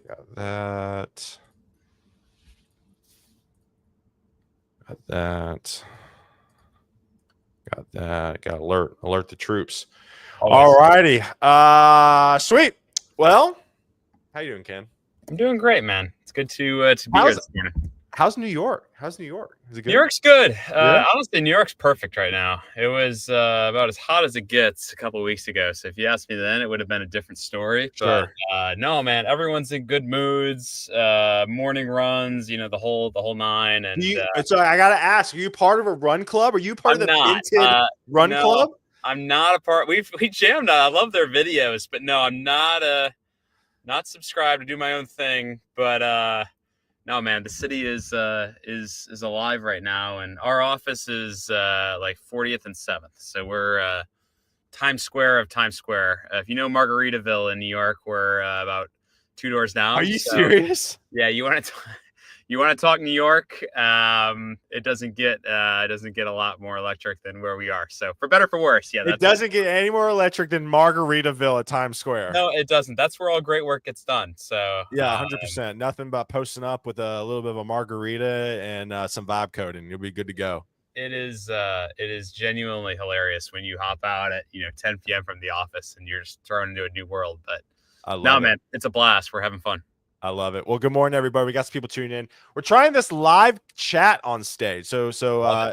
Got that. Got that. Got that. Got alert the troops. All righty. Sweet. Well, how you doing, Ken? I'm doing great, man. It's good to be here this morning. How's New York? Is it good? New York's good. Honestly, New York's perfect right now. It was about as hot as it gets a couple of weeks ago. So if you asked me then, it would have been a different story. Sure. But no, man, everyone's in good moods. Morning runs, the whole nine. And so I gotta ask: are you part of a run club? Are you part of the Pinted Run Club? I'm not a part. We jammed on. I love their videos, but no, I'm not subscribed to do my own thing. But no, man, the city is alive right now, and our office is like 40th and 7th. So we're Times Square of Times Square. If you know Margaritaville in New York, we're about 2 doors down. Are you serious? Yeah, you want to talk New York? It doesn't get a lot more electric than where we are. So for better, for worse, yeah. It doesn't get any more electric than Margaritaville at Times Square. No, it doesn't. That's where all great work gets done. So yeah, 100%. Nothing but posting up with a little bit of a margarita and some vibe coding. You'll be good to go. It is genuinely hilarious when you hop out at 10 p.m. from the office and you're just thrown into a new world. But man, it's a blast. We're having fun. I love it. Well, good morning, everybody. We got some people tuning in. We're trying this live chat on stage. So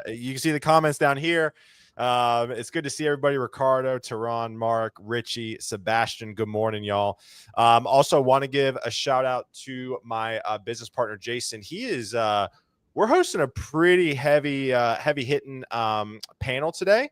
you can see the comments down here. It's good to see everybody. Ricardo, Tehran, Mark, Richie, Sebastian. Good morning, y'all. Also want to give a shout out to my business partner, Jason. He is, we're hosting a pretty heavy hitting panel today.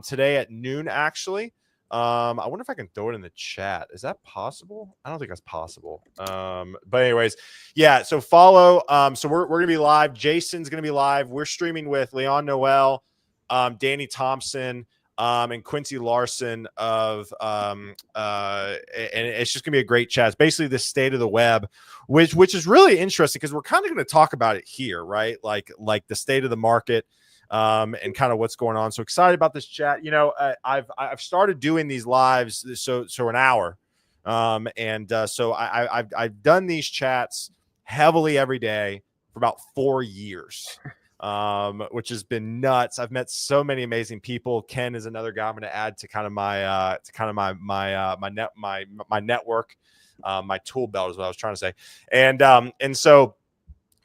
Today at noon, actually. I wonder if I can throw it in the chat. Is that possible? I don't think that's possible. But anyways, yeah. So follow. So we're gonna be live. Jason's gonna be live. We're streaming with Leon Noel, Danny Thompson, and Quincy Larson and it's just gonna be a great chat. It's basically the state of the web, which is really interesting because we're kind of gonna talk about it here, right? Like the state of the market. And kind of what's going on. So excited about this chat. I've started doing these lives so an hour, so I've done these chats heavily every day for about 4 years, which has been nuts. I've met so many amazing people. Ken is another guy I'm going to add to kind of my network, my tool belt is what I was trying to say, and so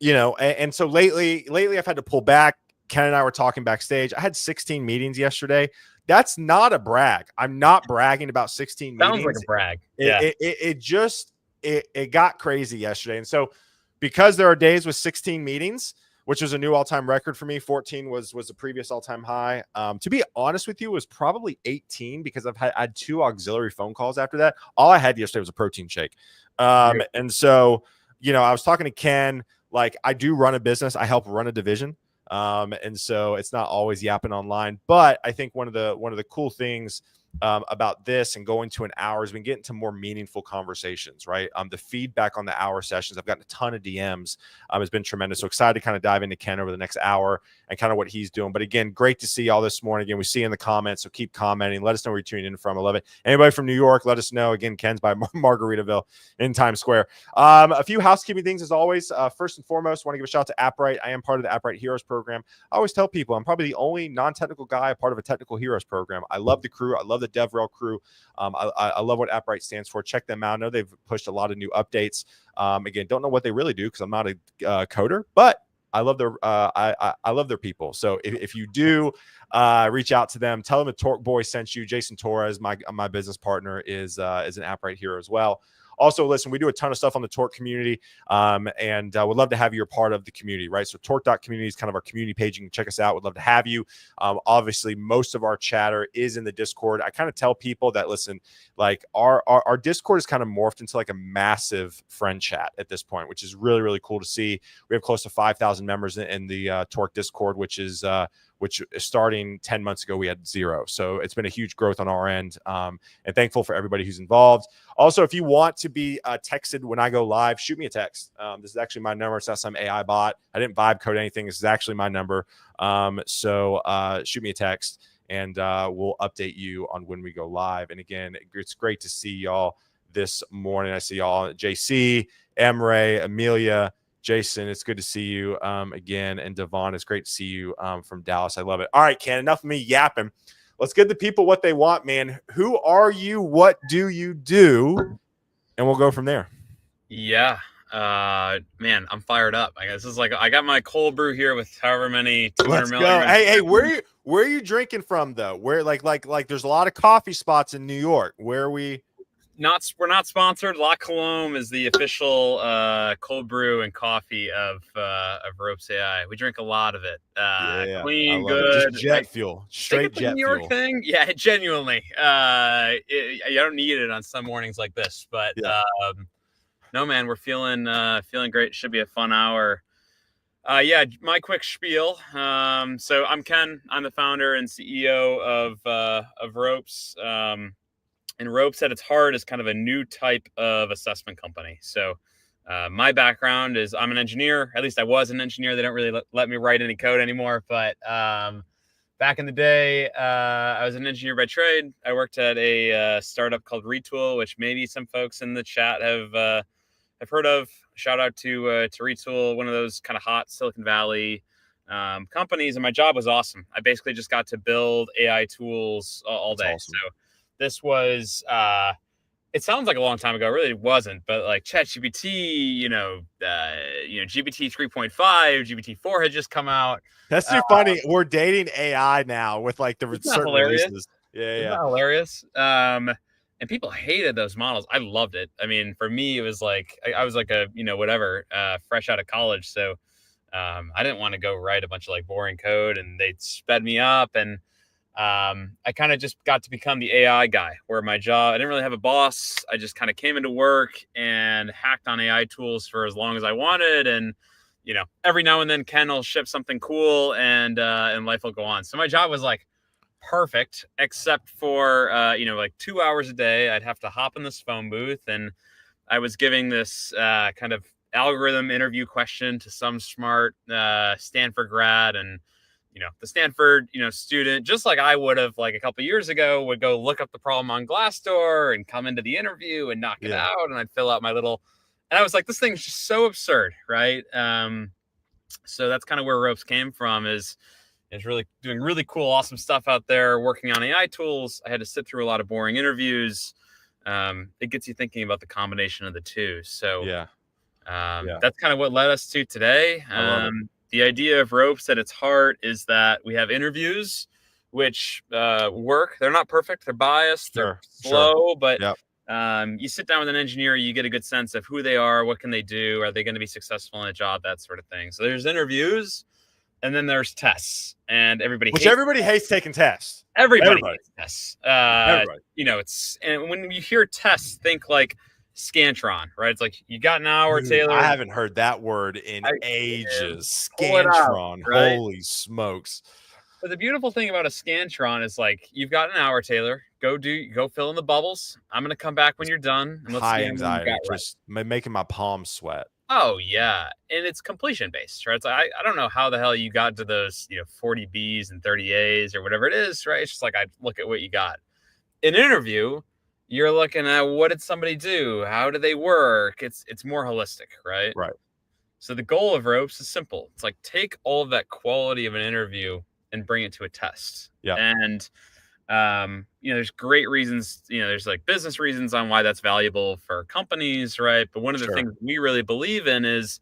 lately I've had to pull back. Ken and I were talking backstage. I had 16 meetings yesterday. That's not a brag. I'm not bragging about 16 meetings. Sounds like a brag. It got crazy yesterday. And so because there are days with 16 meetings, which was a new all-time record for me, 14 was the previous all-time high. To be honest with you, it was probably 18 because I had 2 auxiliary phone calls after that. All I had yesterday was a protein shake. And so, I was talking to Ken, like I do run a business. I help run a division. And so it's not always yapping online, but I think one of the cool things about this and going to an hour has been getting to more meaningful conversations, right? The feedback on the hour sessions, I've gotten a ton of DMs, has been tremendous. So excited to kind of dive into Ken over the next hour and kind of what he's doing. But again, great to see y'all this morning. Again, we see you in the comments, so keep commenting. Let us know where you're tuning in from. I love it. Anybody from New York, let us know. Again, Ken's by Margaritaville in Times Square. A few housekeeping things as always. First and foremost, want to give a shout out to AppRight. I am part of the AppRight Heroes program. I always tell people I'm probably the only non-technical guy a part of a technical heroes program. I love the crew. I love the DevRel crew. I love what AppRight stands for. Check them out. I know they've pushed a lot of new updates. Again, don't know what they really do because I'm not a coder, but I love their I love their people. So if you do reach out to them, tell them a Torque Boy sent you. Jason Torres, my business partner, is an AppRight hero as well. Also, listen, we do a ton of stuff on the Torque community, and would love to have you a part of the community, right? So Torque.community is kind of our community page. You can check us out. Would love to have you. Obviously, most of our chatter is in the Discord. I kind of tell people that, listen, like our Discord is kind of morphed into like a massive friend chat at this point, which is really, really cool to see. We have close to 5,000 members in the Torque Discord, which starting 10 months ago, we had 0. So it's been a huge growth on our end, and thankful for everybody who's involved. Also, if you want to be texted when I go live, shoot me a text. This is actually my number. It's not some AI bot. I didn't vibe code anything. This is actually my number. So shoot me a text, and we'll update you on when we go live. And again, it's great to see y'all this morning. I see y'all, JC, Emre, Amelia, Jason. It's good to see you again. And Devon, it's great to see you from Dallas. I love it. All right, Ken, enough of me yapping. Let's give the people what they want, man. Who are you? What do you do? And we'll go from there. Yeah. Man, I'm fired up. I guess this is like I got my cold brew here with however many 200 Let's million. go. Hey, where are you drinking from though? Where like there's a lot of coffee spots in New York. Where are we? We're not sponsored. La Colombe is the official cold brew and coffee of Ropes AI. We drink a lot of it. Yeah, Clean, I love good. it. Just jet fuel, straight jet New York fuel. thing. Yeah, genuinely. I don't need it on some mornings like this, but Yeah. no, man, we're feeling great. Should be a fun hour. Yeah, my quick spiel. So I'm Ken. I'm the founder and CEO of Ropes. And Ropes at its heart is kind of a new type of assessment company. So my background is I'm an engineer. At least I was an engineer. They don't really let me write any code anymore. But back in the day, I was an engineer by trade. I worked at a startup called Retool, which maybe some folks in the chat have heard of. Shout out to Retool, one of those kind of hot Silicon Valley companies. And my job was awesome. I basically just got to build AI tools all day. Awesome. So this was, it sounds like a long time ago. It really wasn't, but like ChatGPT, GPT 3.5, GPT-4 had just come out. That's too funny. We're dating AI now with like the certain releases. Isn't that hilarious? And people hated those models. I loved it. I mean, for me, it was like I was like a fresh out of college, so I didn't want to go write a bunch of like boring code, and they sped me up, and I kind of just got to become the AI guy. Where my job, I didn't really have a boss. I just kind of came into work and hacked on AI tools for as long as I wanted, and every now and then Ken will ship something cool, and life will go on. So my job was like perfect, except for like 2 hours a day I'd have to hop in this phone booth, and I was giving this kind of algorithm interview question to some smart Stanford grad, and the Stanford student, just like I would have like a couple of years ago, would go look up the problem on Glassdoor and come into the interview and knock it out, and I'd fill out my little, and I was like, this thing's just so absurd, right? So that's kind of where Ropes came from, is really doing really cool, awesome stuff out there, working on AI tools. I had to sit through a lot of boring interviews. It gets you thinking about the combination of the two. So that's kind of what led us to today. The idea of Ropes at its heart is that we have interviews which work. They're not perfect. They're biased. They're slow, but you sit down with an engineer, you get a good sense of who they are, what can they do, are they going to be successful in a job, that sort of thing. So there's interviews. And then there's tests, and everybody hates taking tests. Everybody hates tests. Everybody. And when you hear tests, think like Scantron, right? It's like you got an hour, Taylor. I haven't heard that word in ages. Scantron, right? Holy smokes! But the beautiful thing about a Scantron is like you've got an hour, Taylor. Go fill in the bubbles. I'm gonna come back when you're done. And let's high anxiety, just making my palms sweat. Oh yeah, and it's completion based, right? It's like I don't know how the hell you got to those 40 Bs and 30 As or whatever it is, right? It's just like I look at what you got. In an interview, you're looking at what did somebody do, how do they work? It's more holistic, right? Right. So the goal of Ropes is simple. It's like take all of that quality of an interview and bring it to a test. Yeah. And there's great reasons, there's like business reasons on why that's valuable for companies, right? But one of the things we really believe in is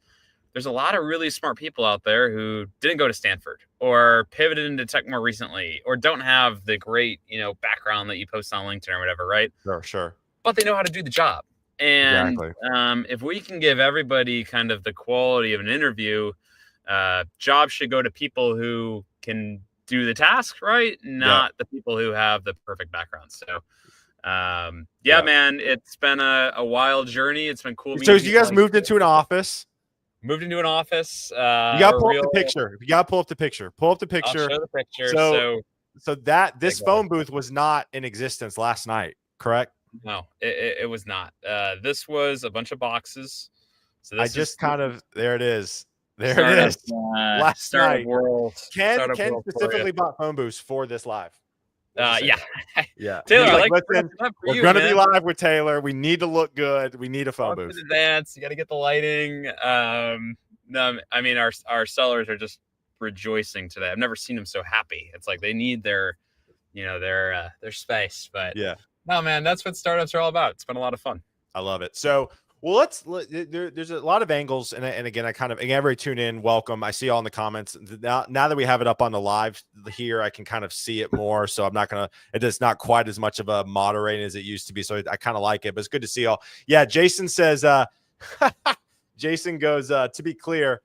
there's a lot of really smart people out there who didn't go to Stanford or pivoted into tech more recently or don't have the great, background that you post on LinkedIn or whatever, right? Sure. But they know how to do the job. And if we can give everybody kind of the quality of an interview, jobs should go to people who can do the task, right? Not the people who have the perfect background. So, man, it's been a wild journey. It's been cool. So you guys moved into an office. Moved into an office. You gotta pull up the picture. You gotta pull up the picture. Pull up the picture. I'll show the picture. So that this phone booth was not in existence last night, correct? No, it was not. This was a bunch of boxes. So this there it is. There it is. Last night. World. Ken specifically bought phone booths for this live. Yeah. Yeah. Taylor, He's I like, like listen, that for we're you, gonna be man. live with Taylor. We need to look good. We need a phone Months booth. in advance. You got to get the lighting. No, I mean our sellers are just rejoicing today. I've never seen them so happy. It's like they need their, their space. But Yeah. no, man, that's what startups are all about. It's been a lot of fun. I love it. So, well, there's a lot of angles. And again, everybody tune in. Welcome. I see all in the comments. Now that we have it up on the live here, I can kind of see it more. So it's not quite as much of a moderating as it used to be. So I kind of like it, but it's good to see all. Yeah. Jason says, Jason goes, to be clear,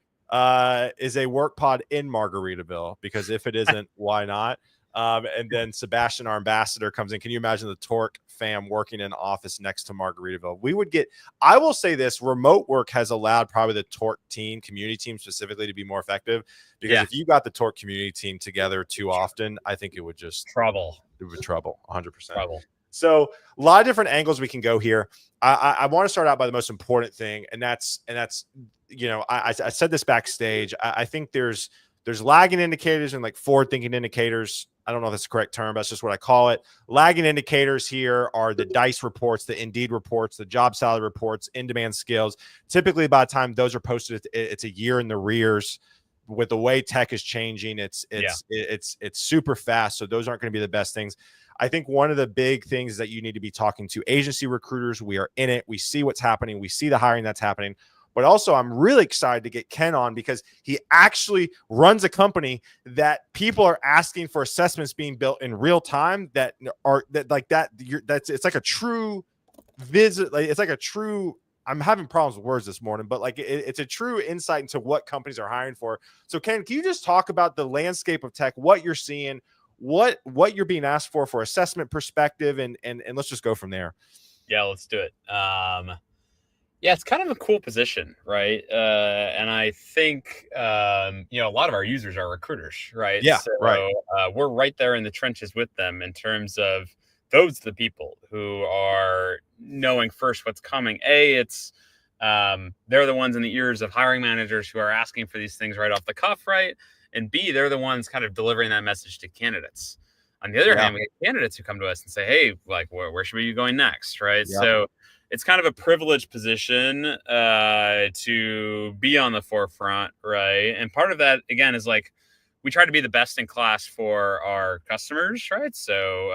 is a work pod in Margaritaville, because if it isn't, why not? And then Sebastian, our ambassador, comes in. Can you imagine the Torque fam working in an office next to Margaritaville? I will say this, remote work has allowed probably the Torque team, community team specifically, to be more effective, because if you got the Torque community team together too often, I think it would just trouble. It would be trouble, 100%. Trouble. So a lot of different angles we can go here. I want to start out by the most important thing. And that's, I said this backstage. I think there's lagging indicators and like forward thinking indicators. I don't know if that's the correct term, but that's just what I call it. Lagging indicators here are the DICE reports, the Indeed reports, the job salary reports, in-demand skills. Typically, by the time those are posted, it's a year in the rears. With the way tech is changing, it's super fast. So those aren't going to be the best things. I think one of the big things is that you need to be talking to agency recruiters. We are in it. We see what's happening. We see the hiring that's happening. But also, I'm really excited to get Ken on, because he actually runs a company that people are asking for assessments being built in real time it's like a true visit. Like, it's like a true, I'm having problems with words this morning, but like it's a true insight into what companies are hiring for. So Ken, can you just talk about the landscape of tech, what you're seeing, what you're being asked for assessment perspective, and let's just go from there. Yeah, let's do it. Yeah, it's kind of a cool position, right? And I think a lot of our users are recruiters, right? Yeah, so, right. We're right there in the trenches with them in terms of those the people who are knowing first what's coming. It's they're the ones in the ears of hiring managers who are asking for these things right off the cuff, right? And B, they're the ones kind of delivering that message to candidates. On the other hand, we get candidates who come to us and say, hey, like, where should we be going next, right? Yeah. So it's kind of a privileged position to be on the forefront, right? And part of that, again, is like we try to be the best in class for our customers, right? So,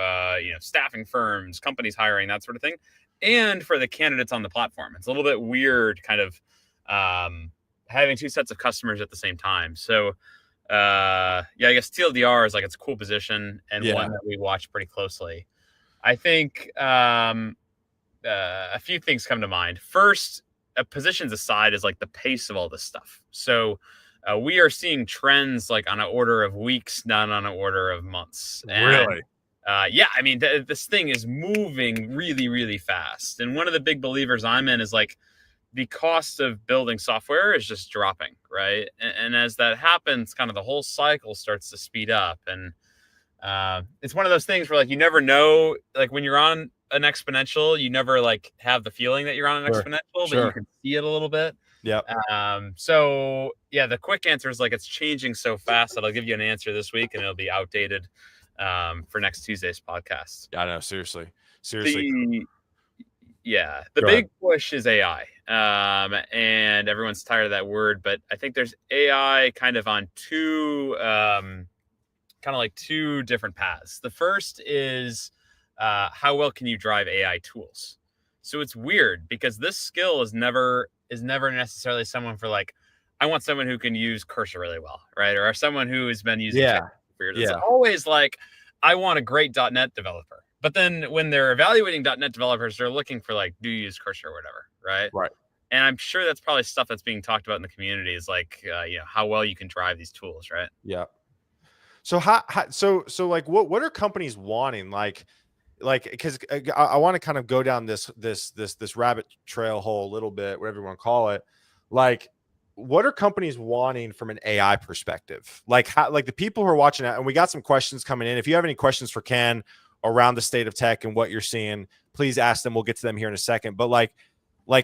staffing firms, companies hiring, that sort of thing. And for the candidates on the platform. It's a little bit weird kind of having two sets of customers at the same time. So, I guess TLDR is like, it's a cool position and one that we watch pretty closely. I think a few things come to mind. First, positions aside, is like the pace of all this stuff. So we are seeing trends like on an order of weeks, not on an order of months. Really? Yeah, I mean, this thing is moving really, really fast. And one of the big believers I'm in is like the cost of building software is just dropping, right? And as that happens, kind of the whole cycle starts to speed up. And it's one of those things where like you never know, like when you're on an exponential, you never like have the feeling that you're on an exponential, but you can see it a little bit. Yeah. So yeah, the quick answer is like it's changing so fast that I'll give you an answer this week and it'll be outdated for next Tuesday's podcast. I know, seriously. The big push is AI. And everyone's tired of that word, but I think there's AI kind of on two different paths. The first is how well can you drive AI tools? So it's weird because this skill is never necessarily someone for like, I want someone who can use Cursor really well, right? Or someone who has been using for years. It's always like, I want a great .NET developer. But then when they're evaluating .NET developers, they're looking for like, do you use Cursor or whatever, right? Right. And I'm sure that's probably stuff that's being talked about in the community is like, how well you can drive these tools, right? Yeah. So so like what are companies wanting? Like because I want to kind of go down this rabbit trail hole a little bit, whatever you want to call it. Like, what are companies wanting from an AI perspective? Like the people who are watching that, and we got some questions coming in. If you have any questions for Ken around the state of tech and what you're seeing, please ask them. We'll get to them here in a second. But like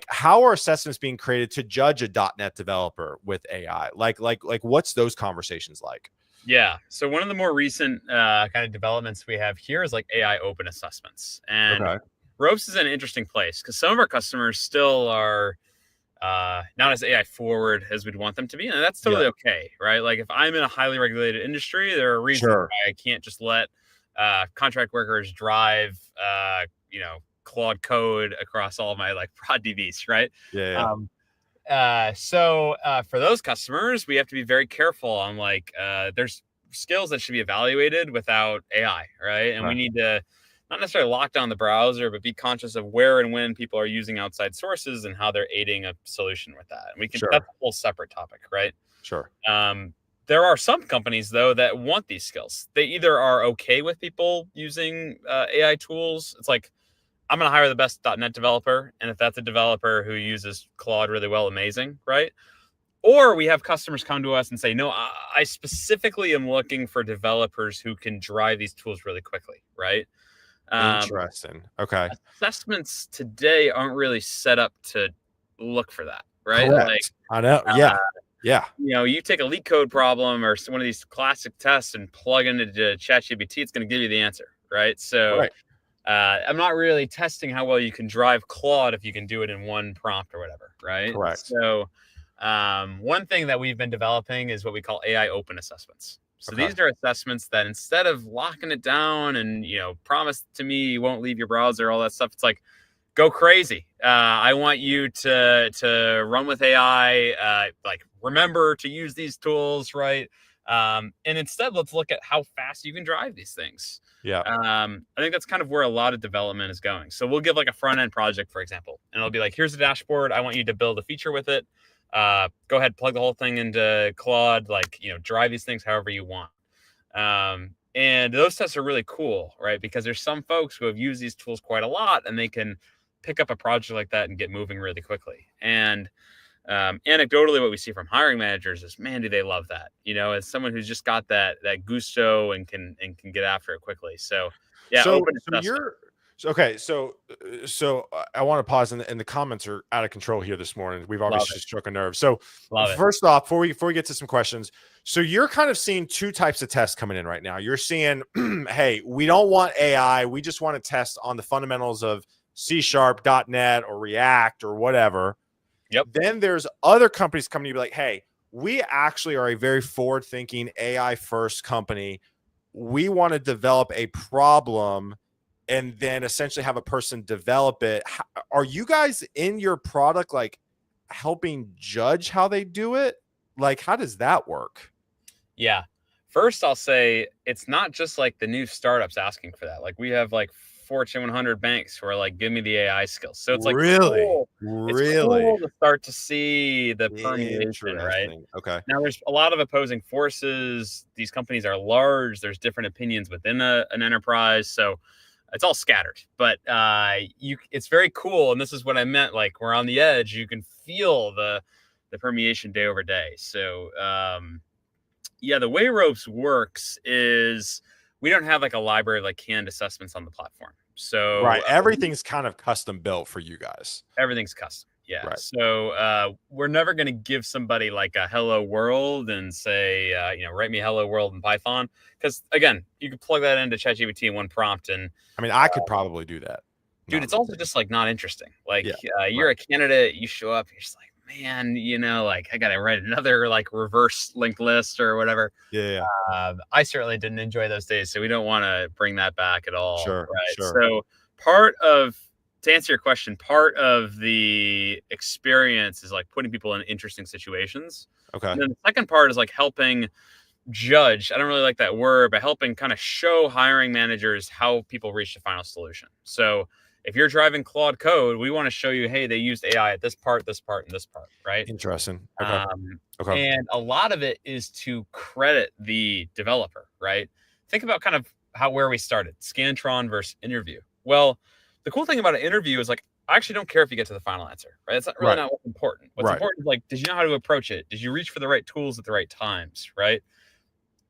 how are assessments being created to judge a .NET developer with AI? Like what's those conversations like? Yeah. So one of the more recent kind of developments we have here is like AI open assessments. And Okay. Ropes is in an interesting place because some of our customers still are not as AI forward as we'd want them to be. And that's Yeah. totally okay, right? Like if I'm in a highly regulated industry, there are reasons Sure. why I can't just let contract workers drive, Claude code across all my like prod DVs, right? Yeah. Yeah. Um, for those customers, we have to be very careful on like there's skills that should be evaluated without AI, right? And we Okay. need to not necessarily lock down the browser, but be conscious of where and when people are using outside sources and how they're aiding a solution with that. And we can that's Sure. a whole separate topic, right? Sure. There are some companies though that want these skills. They either are okay with people using AI tools. It's like I'm going to hire the best .NET developer, and if that's a developer who uses Claude really well, amazing, right? Or we have customers come to us and say, no, I specifically am looking for developers who can drive these tools really quickly, right? Um, Interesting. Okay. Assessments today aren't really set up to look for that, right? Like, Correct. I know. Yeah. uh, Yeah. you take a leak code problem or one of these classic tests and plug it into ChatGPT, it's going to give you the answer, right? So Right. I'm not really testing how well you can drive Claude if you can do it in one prompt or whatever, right? Correct. So, one thing that we've been developing is what we call AI open assessments. So Okay. these are assessments that instead of locking it down and promise to me you won't leave your browser, all that stuff, it's like go crazy. I want you to run with AI. Like remember to use these tools, right? And instead, let's look at how fast you can drive these things. Yeah. I think that's kind of where a lot of development is going. So we'll give like a front end project, for example, and it'll be like, here's the dashboard. I want you to build a feature with it. Go ahead, plug the whole thing into Claude, like, drive these things however you want. And those tests are really cool, right? Because there's some folks who have used these tools quite a lot and they can pick up a project like that and get moving really quickly. And anecdotally, what we see from hiring managers is, man, do they love that? As someone who's just got that gusto and can get after it quickly. So, yeah, So, open so assessment. you're okay. So I want to pause, and the comments are out of control here this morning. We've Love obviously it. struck a nerve. So, Love it. first off, before we get to some questions, so you're kind of seeing two types of tests coming in right now. You're seeing, hey, we don't want AI. We just want to test on the fundamentals of C#, .NET, or React, or whatever. Yep. Then there's other companies coming to you like, hey, we actually are a very forward-thinking AI first company. We want to develop a problem and then essentially have a person develop it. Are you guys in your product like helping judge how they do it? Like, how does that work? Yeah. First, I'll say it's not just like the new startups asking for that. Like we have like Fortune 100 banks who are like, give me the AI skills. So it's like Really? cool. It's Really? cool to start to see the permeation, right? Interesting. Okay. Now, there's a lot of opposing forces. These companies are large. There's different opinions within an enterprise. So it's all scattered, but it's very cool. And this is what I meant. Like we're on the edge. You can feel the permeation day over day. So, yeah, the way Ropes works is we don't have like a library of like canned assessments on the platform. So Right. Everything's kind of custom built for you guys. everything's custom. Yeah. Right. So we're never going to give somebody like a hello world and say, write me hello world in Python. Because again, you can plug that into ChatGPT in one prompt. And I mean, I could probably do that. dude, it's also just like not interesting. Like you're right. a candidate, you show up, you're just like, man, like I got to write another like reverse linked list or whatever. Yeah. I certainly didn't enjoy those days, so we don't want to bring that back at all. Sure. Right. Sure. So to answer your question, part of the experience is like putting people in interesting situations. Okay. And then the second part is like helping judge. I don't really like that word, but helping kind of show hiring managers how people reach the final solution. So if you're driving Claude code, we want to show you, hey, they used AI at this part, and this part, right? Interesting. Okay. Okay. And a lot of it is to credit the developer, right? Think about kind of where we started, Scantron versus interview. Well, the cool thing about an interview is like, I actually don't care if you get to the final answer, right? It's not really not what's important. What's important is like, did you know how to approach it? Did you reach for the right tools at the right times, right?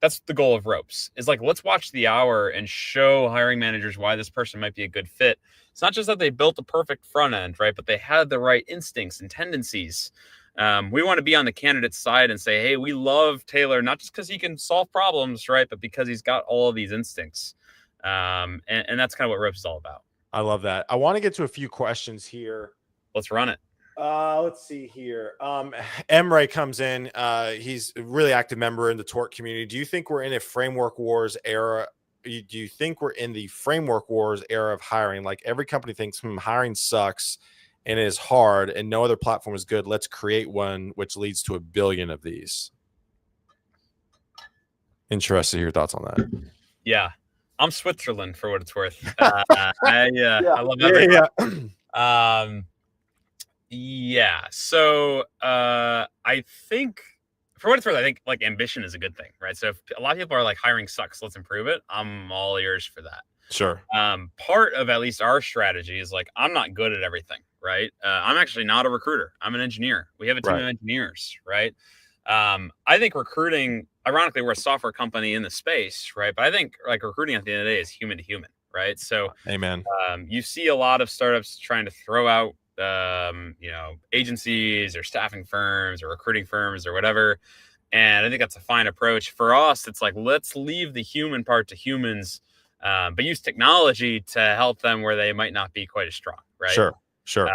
That's the goal of Ropes is like, let's watch the hour and show hiring managers why this person might be a good fit. It's not just that they built a perfect front end, right? But they had the right instincts and tendencies. We want to be on the candidate's side and say, hey, we love Taylor, not just because he can solve problems, right, but because he's got all of these instincts. And that's kind of what Ropes is all about. I love that. I want to get to a few questions here. Let's run it. Let's see here. Emre comes in. He's a really active member in the Torque community. Do you think we're in a framework wars era? Do you think we're in the framework wars era of hiring? Like every company thinks hiring sucks and it is hard and no other platform is good. Let's create one, which leads to 1 billion of these. Interested in your thoughts on that. Yeah. I'm Switzerland for what it's worth. I love everything. Yeah. So I think for what it's worth, I think like ambition is a good thing, right? So if a lot of people are like hiring sucks, let's improve it. I'm all ears for that. Sure. Part of at least our strategy is like, I'm not good at everything, right? I'm actually not a recruiter. I'm an engineer. We have a team of engineers, right? I think recruiting, ironically, we're a software company in the space, right? But I think like recruiting at the end of the day is human to human, right? So, amen. You see a lot of startups trying to throw out, agencies or staffing firms or recruiting firms or whatever. And I think that's a fine approach. For us, it's like, let's leave the human part to humans, but use technology to help them where they might not be quite as strong, right? Sure.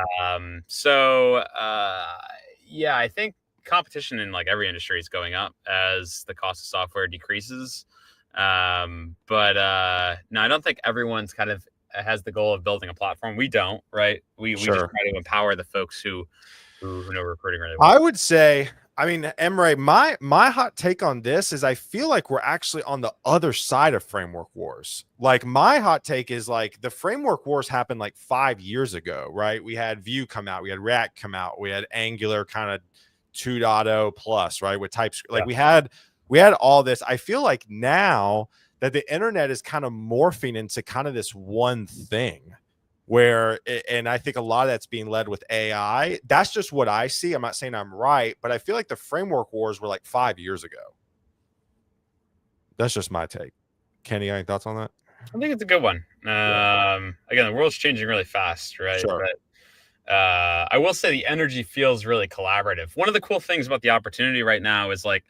Yeah, I think competition in like every industry is going up as the cost of software decreases. No, I don't think everyone's kind of has the goal of building a platform. We don't, right? We just try to empower the folks who know recruiting really well. I would say, I mean, Emre, my hot take on this is I feel like we're actually on the other side of framework wars. Like my hot take is like the framework wars happened like 5 years ago, right? We had Vue come out, we had React come out, we had Angular kind of 2.0 plus, right? With TypeScript, like we had all this. I feel like now that the internet is kind of morphing into kind of this one thing where, and I think a lot of that's being led with AI. That's just what I see. I'm not saying I'm right, but I feel like the framework wars were like 5 years ago. That's just my take. Kenny, any thoughts on that? I think it's a good one. Again, the world's changing really fast, right? Sure. But I will say the energy feels really collaborative. One of the cool things about the opportunity right now is like,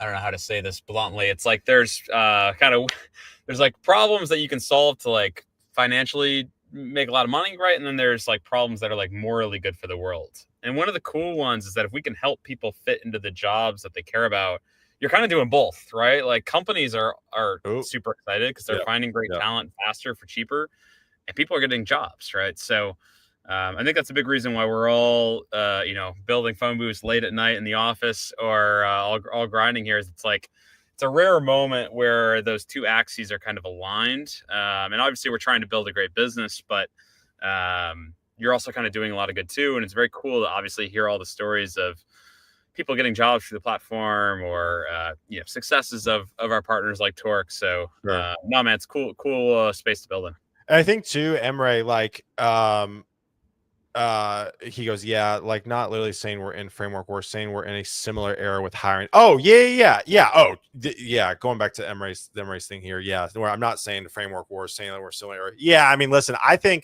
I don't know how to say this bluntly. It's like there's there's like problems that you can solve to like financially make a lot of money, right? And then there's like problems that are like morally good for the world. And one of the cool ones is that if we can help people fit into the jobs that they care about, you're kind of doing both, right? Like companies are super excited because they're finding great talent faster for cheaper, and people are getting jobs, right? So I think that's a big reason why we're all, building phone booths late at night in the office or all grinding here. Is it's like it's a rare moment where those two axes are kind of aligned. And obviously, we're trying to build a great business, but you're also kind of doing a lot of good too. And it's very cool to obviously hear all the stories of people getting jobs through the platform or successes of our partners like Torque. So no, man, it's cool space to build in. And I think too, Emre, like he goes, yeah, like not literally saying we're in framework, we're saying we're in a similar era with hiring. Oh, yeah. Oh, yeah. Going back to Emre's thing here. Yeah. Where I'm not saying the framework war, saying that we're similar. Yeah. I mean, listen, hiring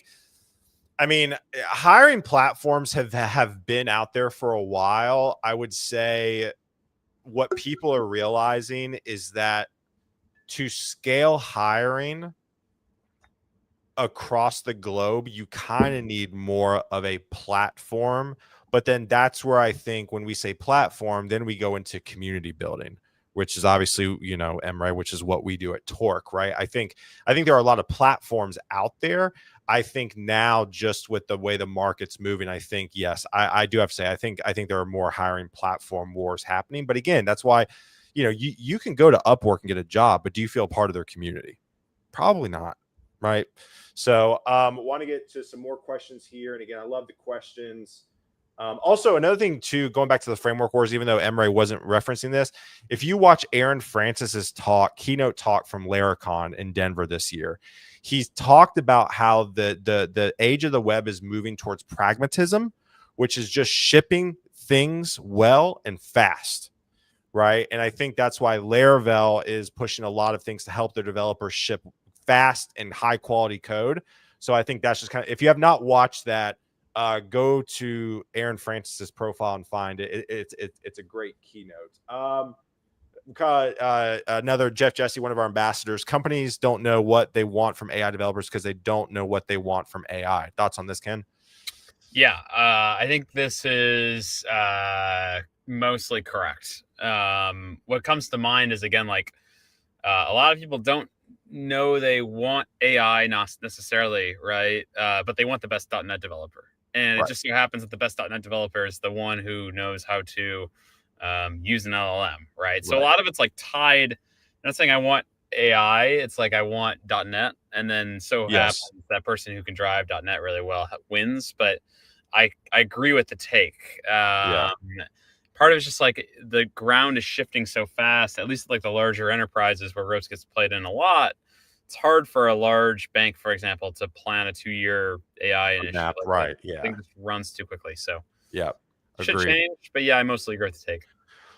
platforms have been out there for a while. I would say what people are realizing is that to scale hiring across the globe, you kind of need more of a platform. But then that's where I think when we say platform, then we go into community building, which is obviously, Emre, which is what we do at Torque, right? I think there are a lot of platforms out there. I think now, just with the way the market's moving, I think, yes, I do have to say, I think there are more hiring platform wars happening. But again, that's why, you can go to Upwork and get a job, but do you feel part of their community? Probably not. Right. So want to get to some more questions here. And again, I love the questions. Also, another thing too, going back to the framework wars, even though Emre wasn't referencing this, if you watch Aaron Francis's keynote talk from Laracon in Denver this year, he's talked about how the age of the web is moving towards pragmatism, which is just shipping things well and fast. Right. And I think that's why Laravel is pushing a lot of things to help their developers ship fast and high quality code. So I think that's just kind of, if you have not watched that, go to Aaron Francis's profile and find it. It's a great keynote. Another Jeff Jesse, one of our ambassadors. Companies don't know what they want from AI developers because they don't know what they want from AI. Thoughts on this, Ken? Yeah, I think this is mostly correct. What comes to mind is, again, like a lot of people don't know they want AI, not necessarily, right? But they want the best .NET developer. And it just so happens that the best .NET developer is the one who knows how to use an LLM, right? So a lot of it's like tied. I'm not saying I want AI. It's like I want .NET, and then happens that person who can drive .NET really well wins. But I agree with the take. Part of it's just like the ground is shifting so fast, at least like the larger enterprises where ropes gets played in a lot. It's hard for a large bank, for example, to plan a 2-year AI initiative. Right. I think it runs too quickly. So should agreed. change. But yeah, I mostly agree with the take.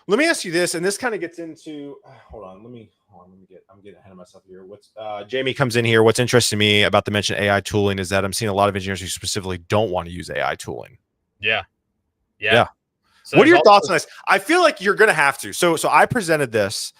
Let me ask you this, and this kind of gets into. Hold on. I'm getting ahead of myself here. Jamie comes in here. What's interesting to me about the mentioned AI tooling is that I'm seeing a lot of engineers who specifically don't want to use AI tooling. Yeah. So what are your thoughts on this? I feel like you're going to have to. So I presented this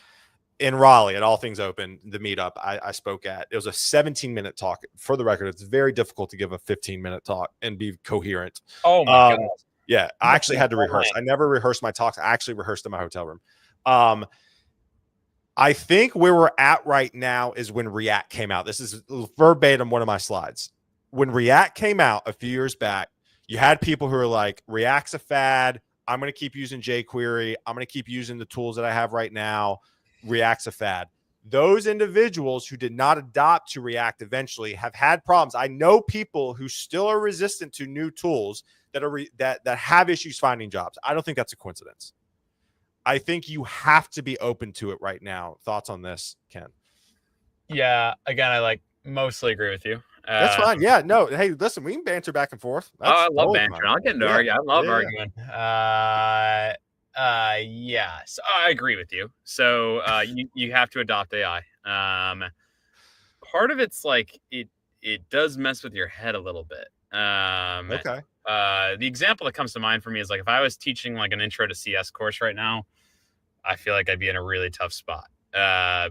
in Raleigh at All Things Open, the meetup I spoke at. It was a 17-minute talk. For the record, it's very difficult to give a 15-minute talk and be coherent. Oh my God. Yeah, I actually had to rehearse. I never rehearsed my talks. I actually rehearsed in my hotel room. I think where we're at right now is when React came out. This is verbatim one of my slides. When React came out a few years back, you had people who were like, React's a fad. I'm going to keep using jQuery. I'm going to keep using the tools that I have right now. React's a fad. Those individuals who did not adopt to React eventually have had problems. I know people who still are resistant to new tools that have issues finding jobs. I don't think that's a coincidence. I think you have to be open to it right now. Thoughts on this, Ken? Yeah, again, I mostly agree with you. That's fine. Yeah, no. Hey, listen, we can banter back and forth. I love banter. I'll get into arguing. I love arguing. So I agree with you. So you have to adopt AI. Part of it's like it does mess with your head a little bit. Okay. The example that comes to mind for me is like if I was teaching like an intro to CS course right now, I feel like I'd be in a really tough spot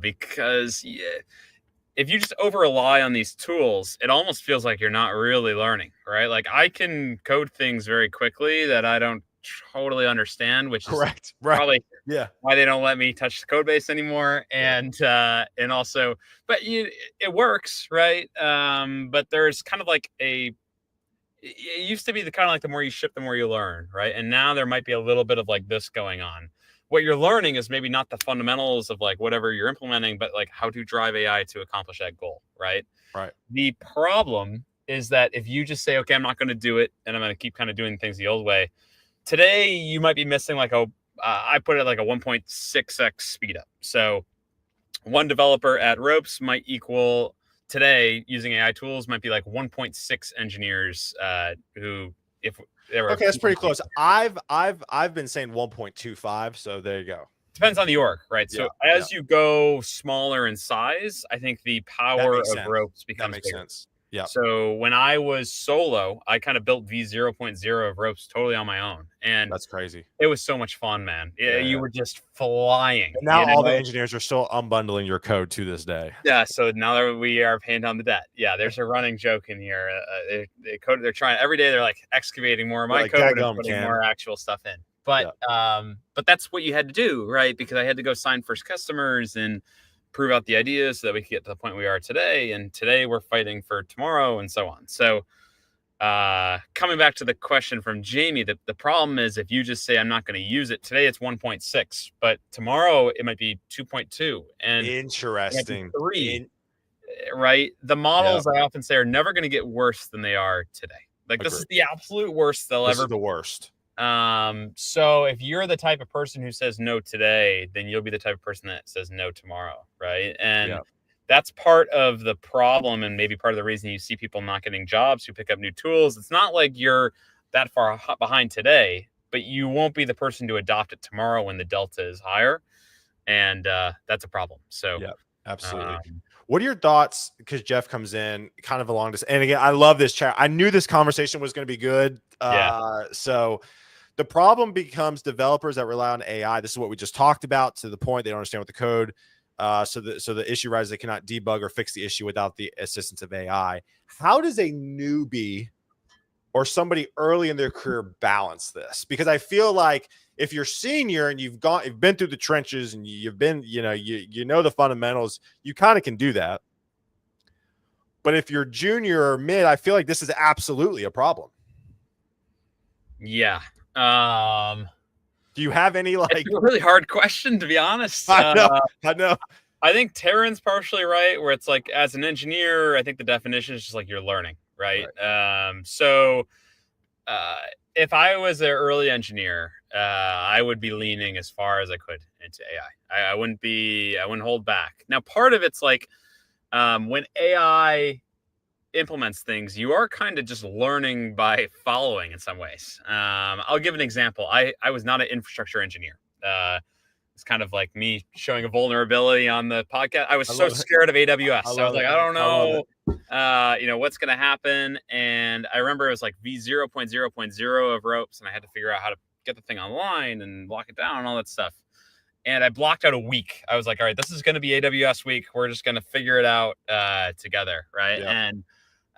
because if you just over rely on these tools, it almost feels like you're not really learning, right? Like I can code things very quickly that I don't totally understand, which is probably why they don't let me touch the code base anymore. And also, but it works, right? But there's kind of like it used to be the kind of like the more you ship, the more you learn, right? And now there might be a little bit of like this going on. What you're learning is maybe not the fundamentals of like whatever you're implementing, but like how to drive AI to accomplish that goal, right? Right. The problem is that if you just say, okay, I'm not going to do it, and I'm going to keep kind of doing things the old way, today you might be missing like I put it like a 1.6x speed up. So one developer at Ropes might equal today using AI tools might be like 1.6 engineers who if okay, that's pretty close. I've been saying 1.25, so there you go. Depends on the org, right? So as you go smaller in size, I think the power of Ropes becomes bigger. Sense. Yeah. So when I was solo, I kind of built V0.0 of Ropes totally on my own, and that's crazy. It was so much fun, man. You were just flying. And now all the engineers are still unbundling your code to this day. Yeah. So now that we are paying down the debt, there's a running joke in here. They're trying every day. They're like excavating more of my code and putting more actual stuff in. But that's what you had to do, right? Because I had to go sign first customers and prove out the ideas so that we could get to the point we are today. And today we're fighting for tomorrow and so on. So coming back to the question from Jamie, the problem is if you just say, I'm not going to use it today, it's 1.6, but tomorrow it might be 2.2 and interesting 3, right? The models I often say are never going to get worse than they are today. Like this is the absolute worst they'll ever. This is the worst. So if you're the type of person who says no today, then you'll be the type of person that says no tomorrow, right? And that's part of the problem, and maybe part of the reason you see people not getting jobs who pick up new tools. It's not like you're that far behind today, but you won't be the person to adopt it tomorrow when the delta is higher, and that's a problem. So absolutely. What are your thoughts? Because Jeff comes in kind of along this, and again, I love this chat. I knew this conversation was going to be good. Yeah. So the problem becomes developers that rely on AI. This is what we just talked about. To the point, they don't understand what the code. So the issue arises, they cannot debug or fix the issue without the assistance of AI. How does a newbie or somebody early in their career balance this? Because I feel like if you're senior and you've been through the trenches and you've been, you know the fundamentals, you kind of can do that. But if you're junior or mid, I feel like this is absolutely a problem. Yeah. Do you have any like? It's a really hard question, to be honest. I know. I think Taryn's partially right, where it's like, as an engineer, I think the definition is just like you're learning, right? So if I was an early engineer, I would be leaning as far as I could into AI. I wouldn't hold back. Now, part of it's like when AI implements things, you are kind of just learning by following in some ways. I'll give an example. I was not an infrastructure engineer. It's kind of like me showing a vulnerability on the podcast. I was so scared of AWS. I was like, I don't know, what's going to happen. And I remember it was like V0.0.0 of ropes, and I had to figure out how to get the thing online and lock it down and all that stuff. And I blocked out a week. I was like, all right, this is going to be AWS week. We're just going to figure it out together, right? Yep. And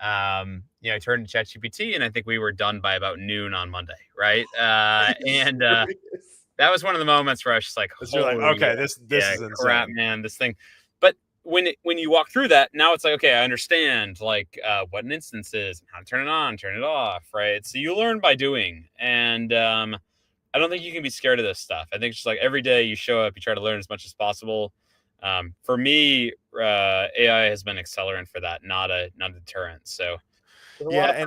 I turned to ChatGPT, and I think we were done by about noon on Monday, right? And that was one of the moments where I was just like, okay, this is crap, insane, man, this thing. But when you walk through that, now it's like, okay, I understand like what an instance is, how to turn it on, turn it off, right? So you learn by doing, and I don't think you can be scared of this stuff. I think it's just like every day you show up, you try to learn as much as possible. For me, AI has been accelerant for that, not a deterrent. So yeah,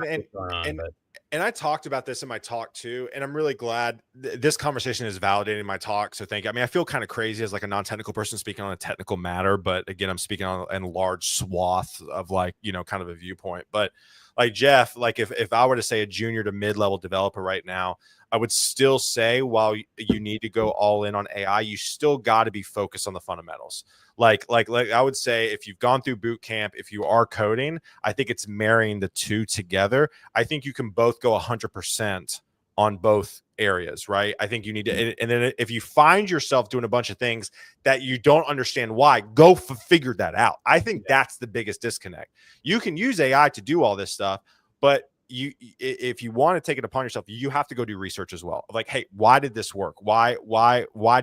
and I talked about this in my talk too, and I'm really glad this conversation is validating my talk. So thank you. I mean, I feel kind of crazy as like a non-technical person speaking on a technical matter, but again, I'm speaking on a large swath of like, kind of a viewpoint. But like Jeff, like if I were to say a junior to mid-level developer right now, I would still say while you need to go all in on AI, you still got to be focused on the fundamentals. Like I would say, if you've gone through boot camp, if you are coding, I think it's marrying the two together. I think you can both go 100% on both areas, right? I think you need to, and then if you find yourself doing a bunch of things that you don't understand why, go figure that out. I think that's the biggest disconnect. You can use AI to do all this stuff, but if you want to take it upon yourself, you have to go do research as well. Like, hey, why did this work? Why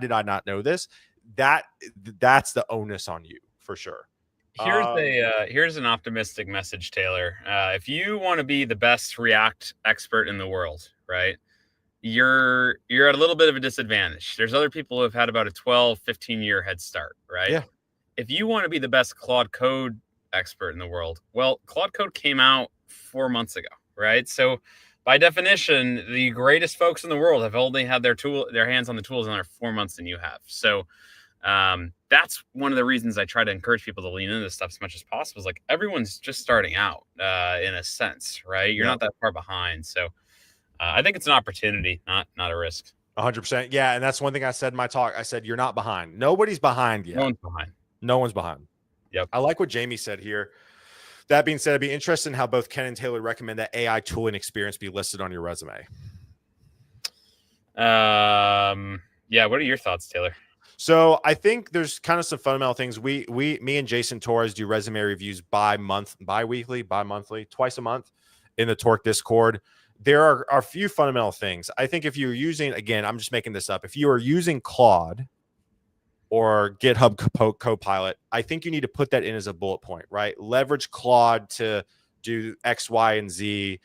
did I not know this? That's the onus on you for sure. Here's an optimistic message, Taylor. If you want to be the best React expert in the world, right, you're at a little bit of a disadvantage. There's other people who have had about a 12-15 year head start, right? Yeah. If you want to be the best Claude Code expert in the world, well, Claude Code came out 4 months ago, right? So by definition, the greatest folks in the world have only had their hands on the tools in 4 months than you have. So that's one of the reasons I try to encourage people to lean into this stuff as much as possible. Is like everyone's just starting out in a sense, right? You're not that far behind. So I think it's an opportunity, not a risk. 100%. Yeah. And that's one thing I said in my talk. I said, you're not behind. Nobody's behind yet. No one's behind. No one's behind. Yep. I like what Jamie said here. That being said, I'd be interested in how both Ken and Taylor recommend that AI tooling experience be listed on your resume. Yeah. What are your thoughts, Taylor? So I think there's kind of some fundamental things. Me and Jason Torres do resume reviews bi-monthly, twice a month in the Torque Discord. There are a few fundamental things. I think if you're using, again, I'm just making this up. If you are using Claude or GitHub Copilot, I think you need to put that in as a bullet point, right? Leverage Claude to do X, Y, and Z,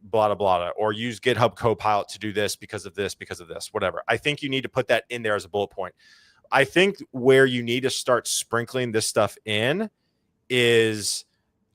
blah, blah, blah, or use GitHub Copilot to do this, because of this, whatever. I think you need to put that in there as a bullet point. I think where you need to start sprinkling this stuff in is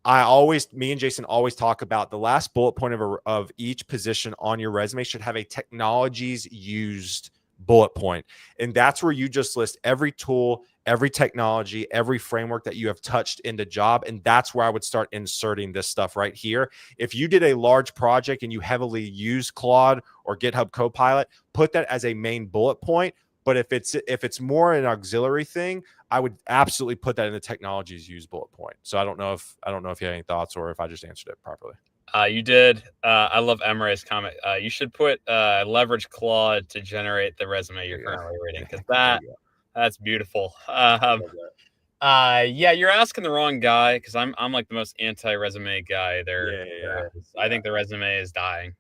me and Jason always talk about the last bullet point of each position on your resume should have a technologies used bullet point. And that's where you just list every tool, every technology, every framework that you have touched in the job. And that's where I would start inserting this stuff right here. If you did a large project and you heavily use Claude or GitHub Copilot, put that as a main bullet point. But if it's more an auxiliary thing, I would absolutely put that in the technologies used bullet point. So I don't know if you have any thoughts or if I just answered it properly. You did. I love Emre's comment. You should put leverage Claude to generate the resume you're currently reading, because that's beautiful. Yeah, you're asking the wrong guy, because I'm like the most anti-resume guy there is. I think the resume is dying.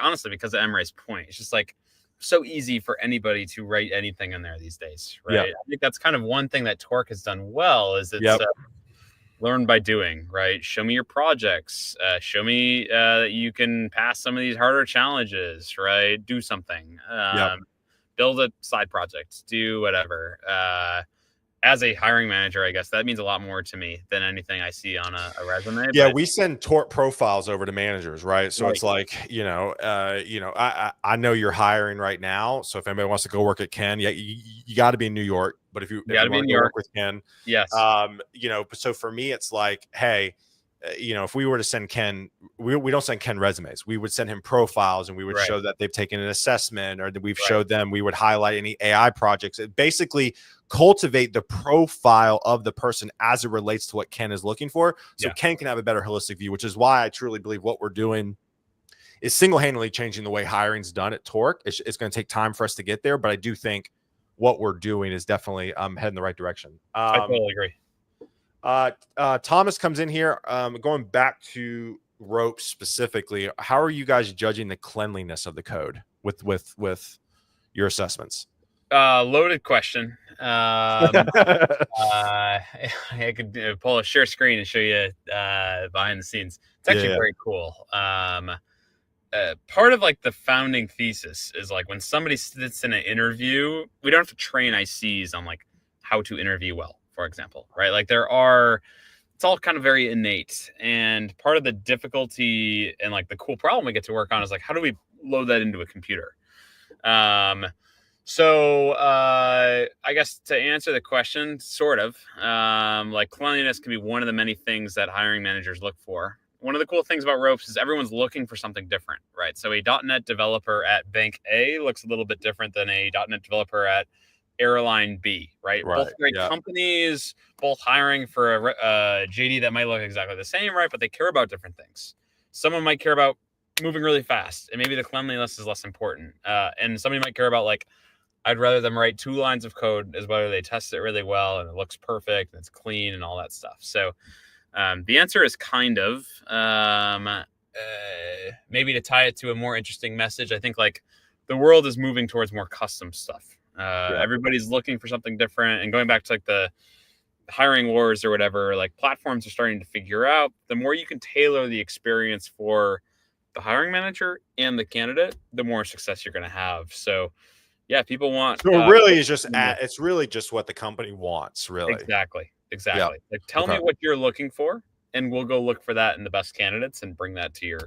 Honestly, because of Emre's point. It's just like so easy for anybody to write anything in there these days, right? I think that's kind of one thing that Torque has done well, is it's learn by doing, right? Show me your projects. Show me that you can pass some of these harder challenges, right? Do something. Build a side project. Do whatever. As a hiring manager, I guess that means a lot more to me than anything I see on a resume. Yeah, we send Torque profiles over to managers, right? So it's like, I know you're hiring right now. So if anybody wants to go work at Ken, you got to be in New York. But if you want to go work with Ken, so for me, it's like, hey, if we were to send Ken, we don't send Ken resumes. We would send him profiles, and we would show that they've taken an assessment, or that we've showed them. We would highlight any AI projects. It basically cultivate the profile of the person as it relates to what Ken is looking for. So Ken can have a better holistic view, which is why I truly believe what we're doing is single-handedly changing the way hiring's done at Torque. It's going to take time for us to get there, but I do think what we're doing is definitely heading in the right direction. I totally agree. Thomas comes in here. Going back to ropes specifically, how are you guys judging the cleanliness of the code with your assessments? Loaded question. I could pull a share screen and show you behind the scenes. It's actually very cool. Part of like the founding thesis is like, when somebody sits in an interview, we don't have to train ICs on like how to interview well, for example, right? Like it's all kind of very innate. And part of the difficulty and like the cool problem we get to work on is like, how do we load that into a computer? So I guess to answer the question, sort of, like cleanliness can be one of the many things that hiring managers look for. One of the cool things about ropes is everyone's looking for something different, right? So a .NET developer at Bank A looks a little bit different than a .NET developer at Airline B, right? Both great companies, both hiring for a JD that might look exactly the same, right? But they care about different things. Someone might care about moving really fast, and maybe the cleanliness is less important. And somebody might care about like, I'd rather them write 2 lines of code as whether they test it really well and it looks perfect and it's clean and all that stuff. So the answer is kind of maybe to tie it to a more interesting message. I think like the world is moving towards more custom stuff. Everybody's looking for something different, and going back to like the hiring wars or whatever, like platforms are starting to figure out the more you can tailor the experience for the hiring manager and the candidate, the more success you're going to have. So yeah, people want. So it really is just it's really just what the company wants, really. Exactly. Like, tell me what you're looking for, and we'll go look for that in the best candidates and bring that to your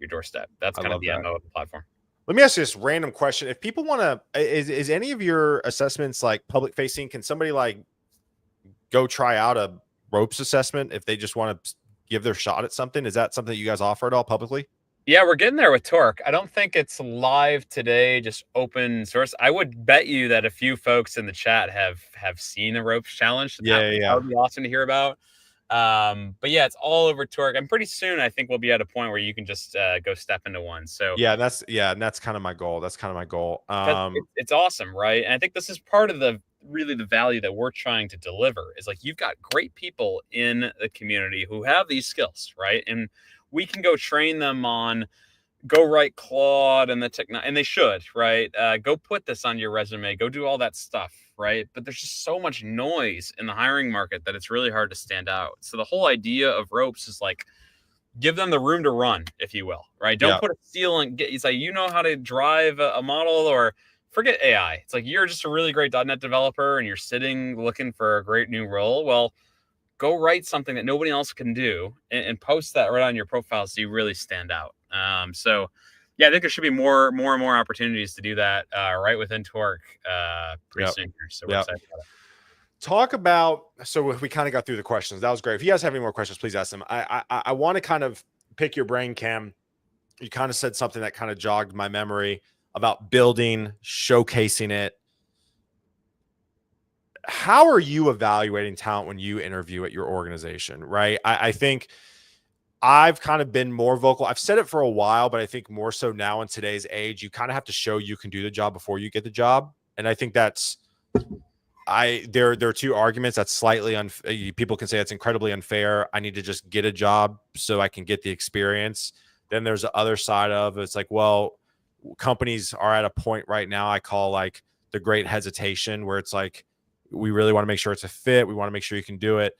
doorstep. That's kind of the MO of the platform. Let me ask you this random question: if people want to, is any of your assessments like public facing? Can somebody like go try out a ropes assessment if they just want to give their shot at something? Is that something that you guys offer at all publicly? Yeah, we're getting there with Torque. I don't think it's live today, just open source. I would bet you that a few folks in the chat have seen the ropes challenge. That would be awesome to hear about. But yeah, it's all over Torque. And pretty soon, I think we'll be at a point where you can just go step into one. So and that's kind of my goal. It's awesome, right? And I think this is part of the value that we're trying to deliver is like, you've got great people in the community who have these skills, right? And we can go train them on, go write Claude and the technology, and they should, right? Go put this on your resume, go do all that stuff, right? But there's just so much noise in the hiring market that it's really hard to stand out. So the whole idea of ropes is like, give them the room to run, if you will, right? Don't put a ceiling. It's like, you know how to drive a model, or forget AI. It's like, you're just a really great .NET developer and you're sitting looking for a great new role. Well, go write something that nobody else can do and post that right on your profile so you really stand out. So yeah, I think there should be more and more opportunities to do that right within Torque pretty soon here. So we're excited about it. Talk about, so we kind of got through the questions. That was great. If you guys have any more questions, please ask them. I want to kind of pick your brain, Cam. You kind of said something that kind of jogged my memory about building, showcasing it. how are you evaluating talent when you interview at your organization? Right. I think I've kind of been more vocal. I've said it for a while, but I think more so now in today's age, you kind of have to show you can do the job before you get the job. And I think that's there are two arguments that's slightly people can say it's incredibly unfair. I need to just get a job so I can get the experience. Then there's the other side of it's like, well, companies are at a point right now I call like the great hesitation, where it's like we really want to make sure it's a fit. We want to make sure you can do it.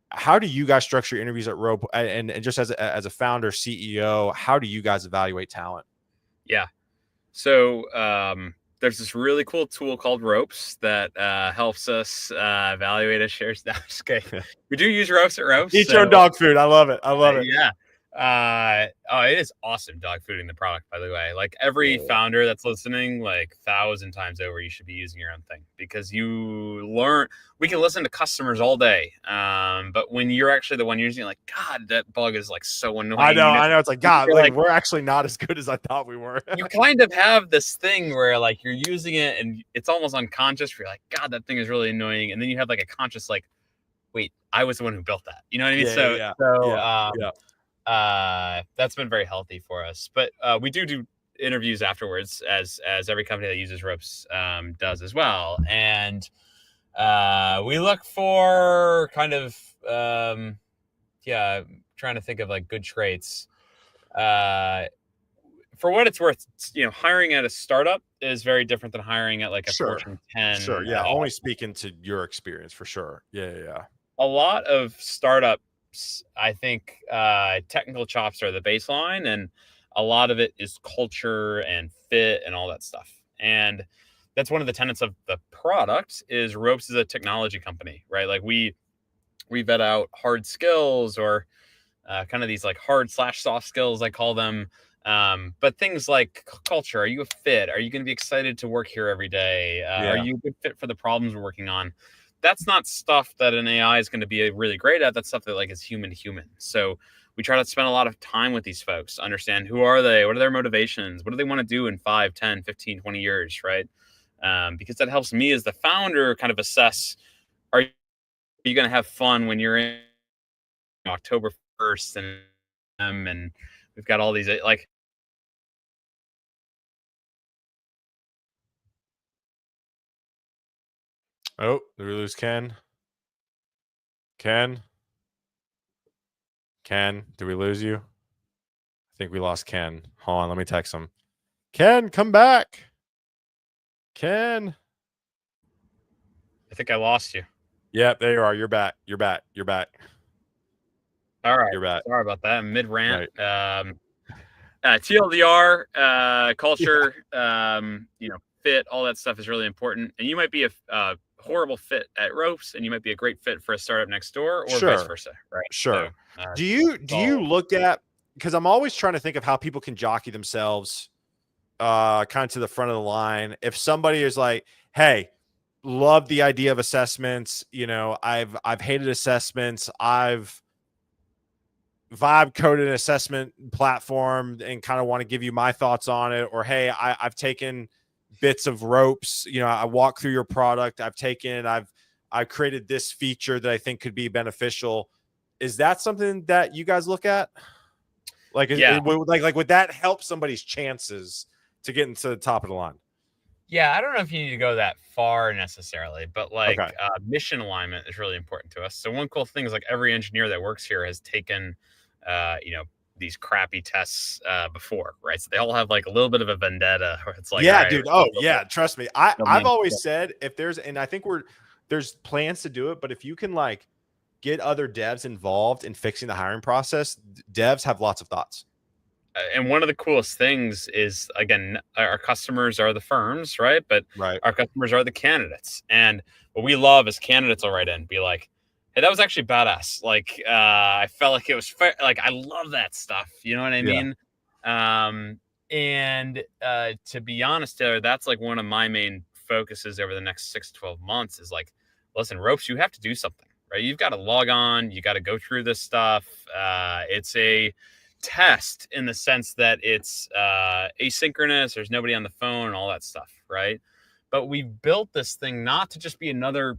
How do you guys structure interviews at Rope? And just as a founder, CEO, how do you guys evaluate talent? Yeah. So there's this really cool tool called Ropes that helps us evaluate a shares. No, just kidding. We do use Ropes at Ropes. Eat your own dog food. I love it. I love it. Yeah. Oh, it is awesome dog fooding the product, by the way. Like every founder that's listening, like 1,000 times over, you should be using your own thing, because you learn. We can listen to customers all day, but when you're actually the one using it, like, God, that bug is like so annoying. I know. It's like, God, like we're actually not as good as I thought we were. You kind of have this thing where like you're using it and it's almost unconscious. Where you're like, God, that thing is really annoying, and then you have like a conscious like, wait, I was the one who built that. You know what I mean? That's been very healthy for us. But we do interviews afterwards, as every company that uses Ropes does as well. And we look for kind of trying to think of like good traits. For what it's worth, hiring at a startup is very different than hiring at like a Fortune 10. Sure. Yeah. Only speaking to your experience for sure. Yeah. A lot of startups, I think technical chops are the baseline, and a lot of it is culture and fit and all that stuff. And that's one of the tenets of the product is Ropes is a technology company, right? Like we vet out hard skills, or kind of these like hard/soft skills, I call them. But things like culture, are you a fit? Are you going to be excited to work here every day? Are you a good fit for the problems we're working on? That's not stuff that an AI is going to be really great at. That's stuff that like is human to human. So we try to spend a lot of time with these folks to understand who are they, what are their motivations, what do they want to do in 5, 10, 15, 20 years, right? Because that helps me as the founder kind of assess, are you going to have fun when you're in October 1st and we've got all these like. Oh, did we lose Ken? Ken, did we lose you? I think we lost Ken. Hold on, let me text him. Ken, come back. Ken. I think I lost you. Yep, there you are. You're back. You're back. All right. You're back. Sorry about that. Mid rant. Right. TLDR, culture, fit, all that stuff is really important. And you might be a horrible fit at Ropes, and you might be a great fit for a startup next door, or vice versa, right? Sure. So, do you look at, because I'm always trying to think of how people can jockey themselves kind of to the front of the line. If somebody is like, hey, love the idea of assessments, I've hated assessments, I've vibe coded an assessment platform and kind of want to give you my thoughts on it, or hey, I've taken bits of Ropes, I walk through your product, I've created this feature that I think could be beneficial. Is that something that you guys look at? Like, would that help somebody's chances to get into the top of the line? Yeah, I don't know if you need to go that far necessarily, but like mission alignment is really important to us. So one cool thing is like every engineer that works here has taken, these crappy tests before, right? So they all have like a little bit of a vendetta. Where it's like, yeah, dude. Oh yeah, trust me. I've always said if there's, and I think there's plans to do it, but if you can like get other devs involved in fixing the hiring process, devs have lots of thoughts. And one of the coolest things is, again, our customers are the firms, right? But our customers are the candidates. And what we love is candidates will write in, be like, hey, that was actually badass. Like, I felt like it was fair. Like, I love that stuff. You know what I mean? And to be honest, Taylor, that's like one of my main focuses over the next 6 to 12 months is like, listen, Ropes, you have to do something, right? You've got to log on. You got to go through this stuff. It's a test in the sense that it's asynchronous. There's nobody on the phone and all that stuff, right? but we built this thing not to just be another,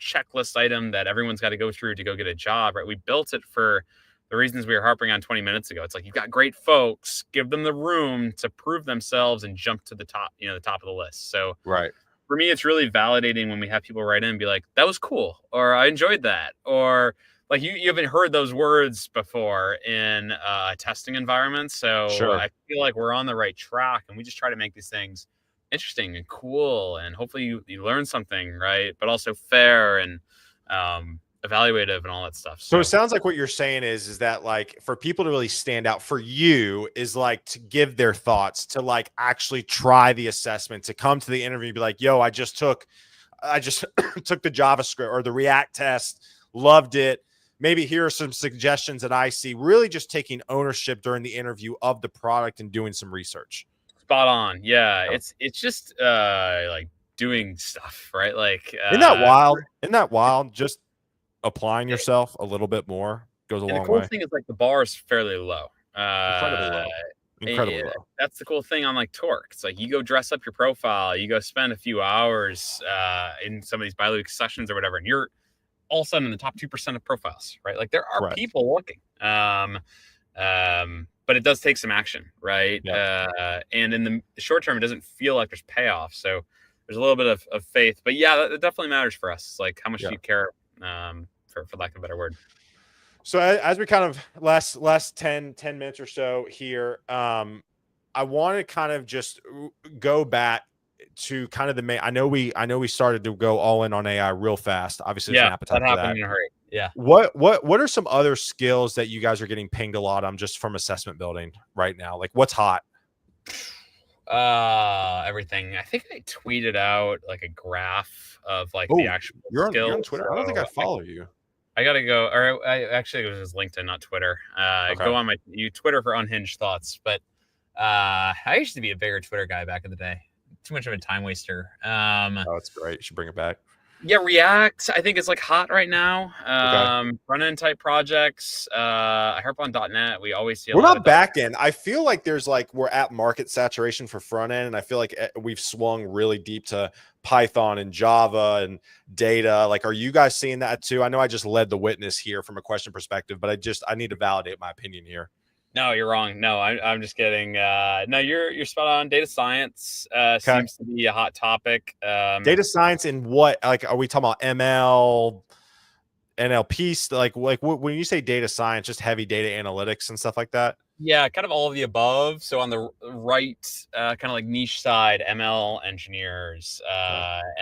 checklist item that everyone's got to go through to go get a job, right? We built it for the reasons we were harping on 20 minutes ago. It's like, you've got great folks, give them the room to prove themselves and jump to the top, the top of the list. So Right. for me, it's really validating when we have people write in and be like, that was cool, or I enjoyed that, or like you haven't heard those words before in a testing environment. So Sure. I feel like we're on the right track, and we just try to make these things interesting and cool, and hopefully you learn something, right? But also fair and evaluative and all that stuff. So it sounds like what you're saying is that like for people to really stand out for you is like to give their thoughts, to like actually try the assessment, to come to the interview and be like, yo, I just took took the JavaScript or the React test, loved it. Maybe here are some suggestions that I see. Really just taking ownership during the interview of the product and doing some research. Spot on. Yeah. It's just like doing stuff, right? Like Isn't that wild? Isn't that wild? Just applying yourself a little bit more goes a long the cool way. thing is like the bar is fairly low. Incredibly low. Incredibly low. That's the cool thing on like Torque. It's like you go dress up your profile, you go spend a few hours in some of these bi-weekly sessions or whatever, and you're all of a sudden in the top 2% of profiles, right? Like there are people looking. But it does take some action, right? Yeah. And in the short term, it doesn't feel like there's payoff. So there's a little bit of faith. But yeah, that definitely matters for us. It's like, how much do you care, for lack of a better word? So as we kind of last 10 minutes or so here, I want to kind of just go back to kind of the main. I know we started to go all in on AI real fast. Obviously, there's an appetite for that. In a hurry. Yeah. What are some other skills that you guys are getting pinged a lot on just from assessment building right now? Like what's hot? Everything. I think I tweeted out like a graph of like the actual skills. You're on Twitter. I don't think I follow you. I gotta go, or I actually, it was LinkedIn, not Twitter. Go on you Twitter for unhinged thoughts. But I used to be a bigger Twitter guy back in the day. Too much of a time waster. Oh, that's great. You should bring it back. Yeah, React, I think, is like hot right now. Front end type projects. I harp on .NET. We always see. We're not back end. I feel like there's like we're at market saturation for front end, and I feel like we've swung really deep to Python and Java and data. Like, are you guys seeing that too? I know I just led the witness here from a question perspective, but I need to validate my opinion here. No, you're wrong. No, I'm just kidding. No, you're spot on. Data science seems to be a hot topic. Data science in what? Like, are we talking about ML, NLP? Like when you say data science, just heavy data analytics and stuff like that? Yeah, kind of all of the above. So on the right, kind of like niche side, ML engineers,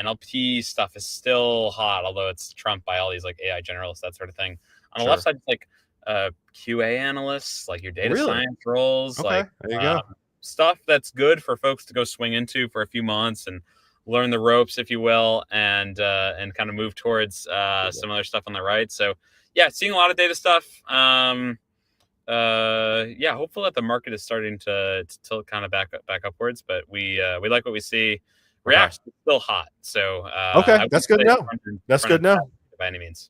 NLP stuff is still hot, although it's trumped by all these like AI generalists, that sort of thing. On the left side, it's like QA analysts, like your data science roles, like there you go. Stuff that's good for folks to go swing into for a few months and learn the ropes, if you will, and kind of move towards some other stuff on the right. So yeah, seeing a lot of data stuff. Yeah, hopefully that the market is starting to tilt kind of back upwards, but we like what we see. React is still hot, so that's good to know. That's good to know by any means.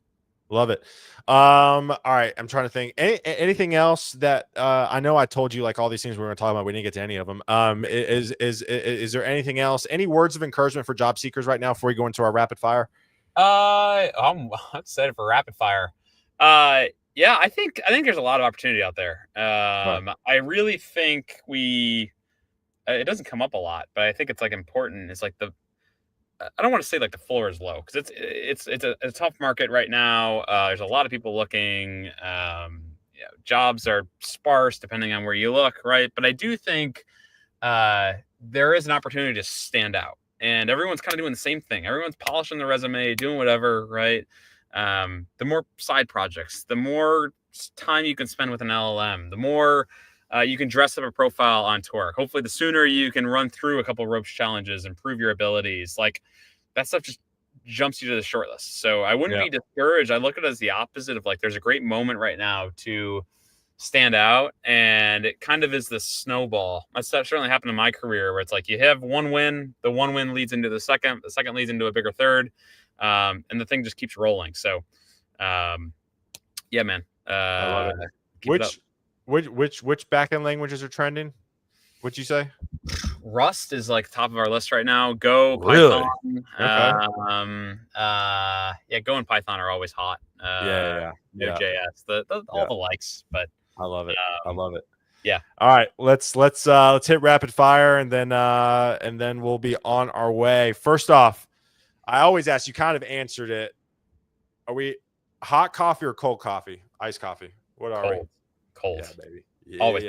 Love it. All right, I'm trying to think. Anything else that I know I told you like all these things we were going to talk about. We didn't get to any of them. Is there anything else? Any words of encouragement for job seekers right now before we go into our rapid fire? I'm excited for rapid fire. Yeah, I think there's a lot of opportunity out there. I really think it doesn't come up a lot, but I think it's like important. It's like I don't want to say like the floor is low because it's a tough market right now. There's a lot of people looking. Jobs are sparse depending on where you look, right? But I do think there is an opportunity to stand out, and everyone's kind of doing the same thing. Everyone's polishing their resume, doing whatever, right? The more side projects, the more time you can spend with an LLM, the more you can dress up a profile on Torque. Hopefully, the sooner you can run through a couple of ropes challenges, improve your abilities, like that stuff just jumps you to the short list. So I wouldn't be discouraged. I look at it as the opposite of like, there's a great moment right now to stand out, and it kind of is this snowball. That's certainly happened in my career where it's like you have one win, the one win leads into the second leads into a bigger third, and the thing just keeps rolling. So, yeah, man. I love it. Which backend languages are trending? What'd you say? Rust is like top of our list right now. Go, Really? Python. Okay. Yeah, Go and Python are always hot. Yeah. Node.js, all Yeah. the likes, but I love it. I love it. yeah. All right, let's hit rapid fire and then we'll be on our way. First off, I always ask, you kind of answered it. Are we hot coffee or cold coffee? Iced coffee. What are we? Cold. Yeah, baby. Yeah, Always.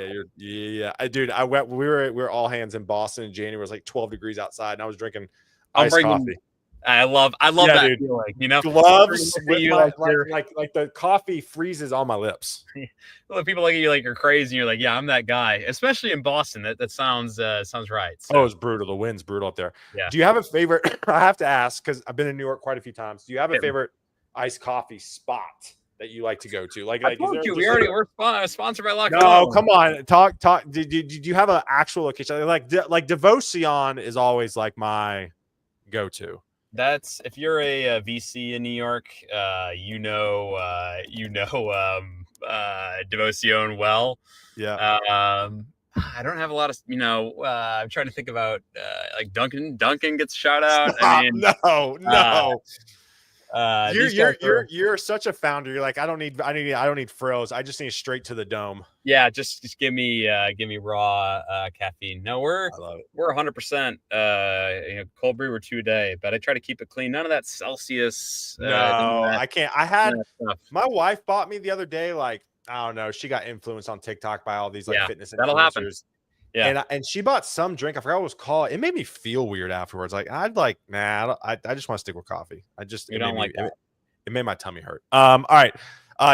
Dude, we were all hands in Boston in January. It was like 12 degrees outside, and I was drinking I'm iced bringing. coffee. I love Yeah, that dude. feeling. You know, Gloves with you my like the coffee freezes on my lips. people look at you like you're crazy. You're like, yeah, I'm that guy. Especially in Boston, that sounds right. So, Oh, it's brutal. The wind's brutal up there. yeah. Do you have a favorite? I have to ask because I've been in New York quite a few times. Do you have a favorite iced coffee spot that you like to go to? I told you we're sponsored by Lock. No, come on, talk. Did you have an actual location? Like Devotion is always like my go-to. That's if you're a VC in New York, Devotion well. Yeah. I don't have a lot of, I'm trying to think about like Duncan. Duncan gets a shout out. I mean, no. You're such a founder. You're like, I don't need frills. I just need straight to the dome. Yeah, just give me raw caffeine. No, we're 100% cold brew or 2 a day, but I try to keep it clean. None of that Celsius. I can't. I had my wife bought me the other day, like, I don't know, she got influenced on TikTok by all these like fitness influencers. That'll happen. Yeah, and she bought some drink. I forgot what it was called. It made me feel weird afterwards. Like I just want to stick with coffee. It made my tummy hurt. All right.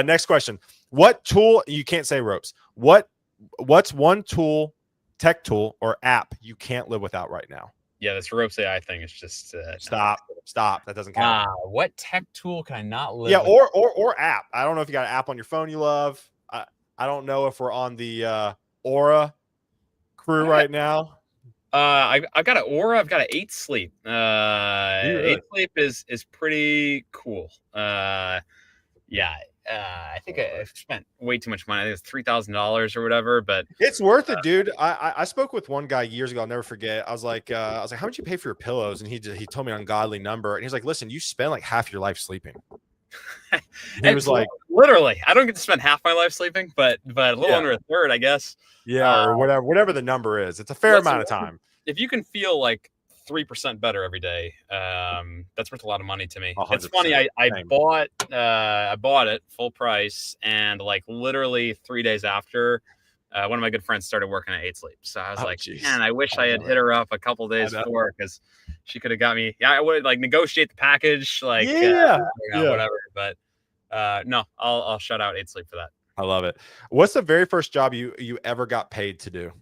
Next question. What tool, you can't say ropes. What's one tool, tech tool, or app you can't live without right now? Yeah, this ropes AI thing is just stop. That doesn't count. What tech tool can I not live? Yeah, or app. I don't know if you got an app on your phone you love. I don't know if we're on the Aura crew right now. I've got an Aura. I've got an 8 Sleep. 8 Sleep is pretty cool. I think I've spent way too much money. I think it's $3,000 or whatever, but it's worth it, dude. I spoke with one guy years ago. I'll never forget. I was like, how much you pay for your pillows? And he told me an ungodly number. And he's like, listen, you spend like half your life sleeping. He was like, literally, I don't get to spend half my life sleeping, but a little under a third, I guess. Yeah, or whatever the number is. It's a fair amount of time. If you can feel like 3% better every day, that's worth a lot of money to me. 100%. It's funny. I bought it full price, and like literally 3 days after, one of my good friends started working at 8 Sleep. So I was like, geez. Man, I wish I had hit her up a couple days before, because she could have got me. Yeah, I would like negotiate the package, like whatever. But no, I'll shout out 8 Sleep for that. I love it. What's the very first job you ever got paid to do?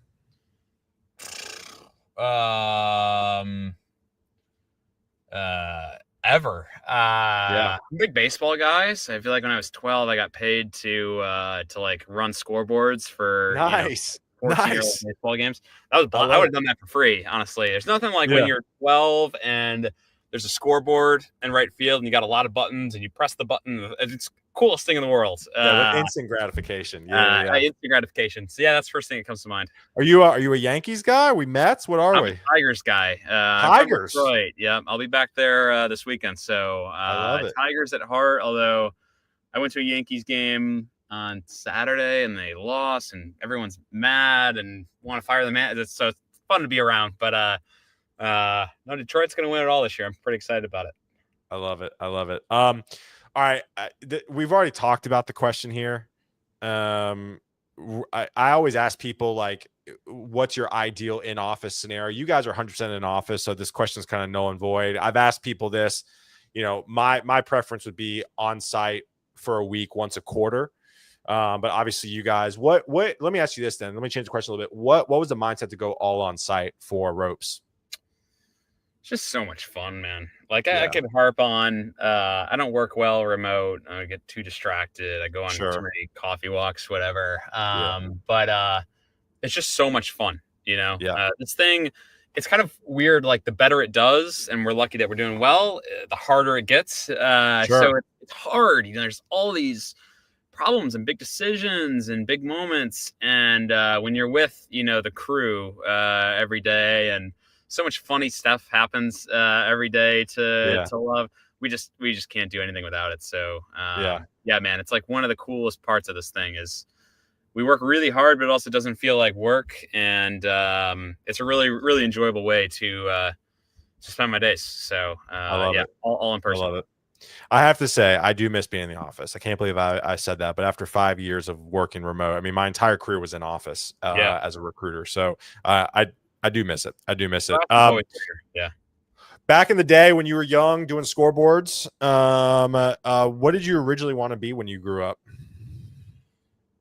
Ever. I'm a big baseball guy, so I feel like when I was 12, I got paid to like run scoreboards for nice baseball games. That was I would have done that for free, honestly. There's nothing like when you're 12 and there's a scoreboard in right field and you got a lot of buttons and you press the button. It's the coolest thing in the world. With instant gratification. Instant gratification. So that's the first thing that comes to mind. Are you a Yankees guy? Are we Mets? What are we? A Tigers guy. Tigers. Right. Yeah. I'll be back there this weekend. So I love it. Tigers at heart. Although I went to a Yankees game on Saturday and they lost and everyone's mad and want to fire the man. So it's fun to be around. But no, Detroit's going to win it all this year. I'm pretty excited about it. I love it. All right. We've already talked about the question here. I always ask people, like, what's your ideal in-office scenario? You guys are 100% in office, so this question is kind of null and void. I've asked people this. My preference would be on-site for a week, once a quarter. But obviously you guys, let me ask you this then. Let me change the question a little bit. What was the mindset to go all on-site for ropes? Just so much fun, man. Like I can harp on, I don't work well remote. I get too distracted. I go on too many coffee walks, whatever. But it's just so much fun, this thing, it's kind of weird. Like the better it does, and we're lucky that we're doing well, the harder it gets. So it's hard. There's all these problems and big decisions and big moments. And when you're with, the crew every day, and so much funny stuff happens every day to love. We just can't do anything without it. So yeah, man, it's like one of the coolest parts of this thing is we work really hard, but it also doesn't feel like work. And it's a really, really enjoyable way to spend my days. So I love it. All in person. I love it. I have to say, I do miss being in the office. I can't believe I said that, but after 5 years of working remote, I mean, my entire career was in office as a recruiter. So I do miss it. I do miss it. Yeah. Back in the day when you were young doing scoreboards, what did you originally want to be when you grew up?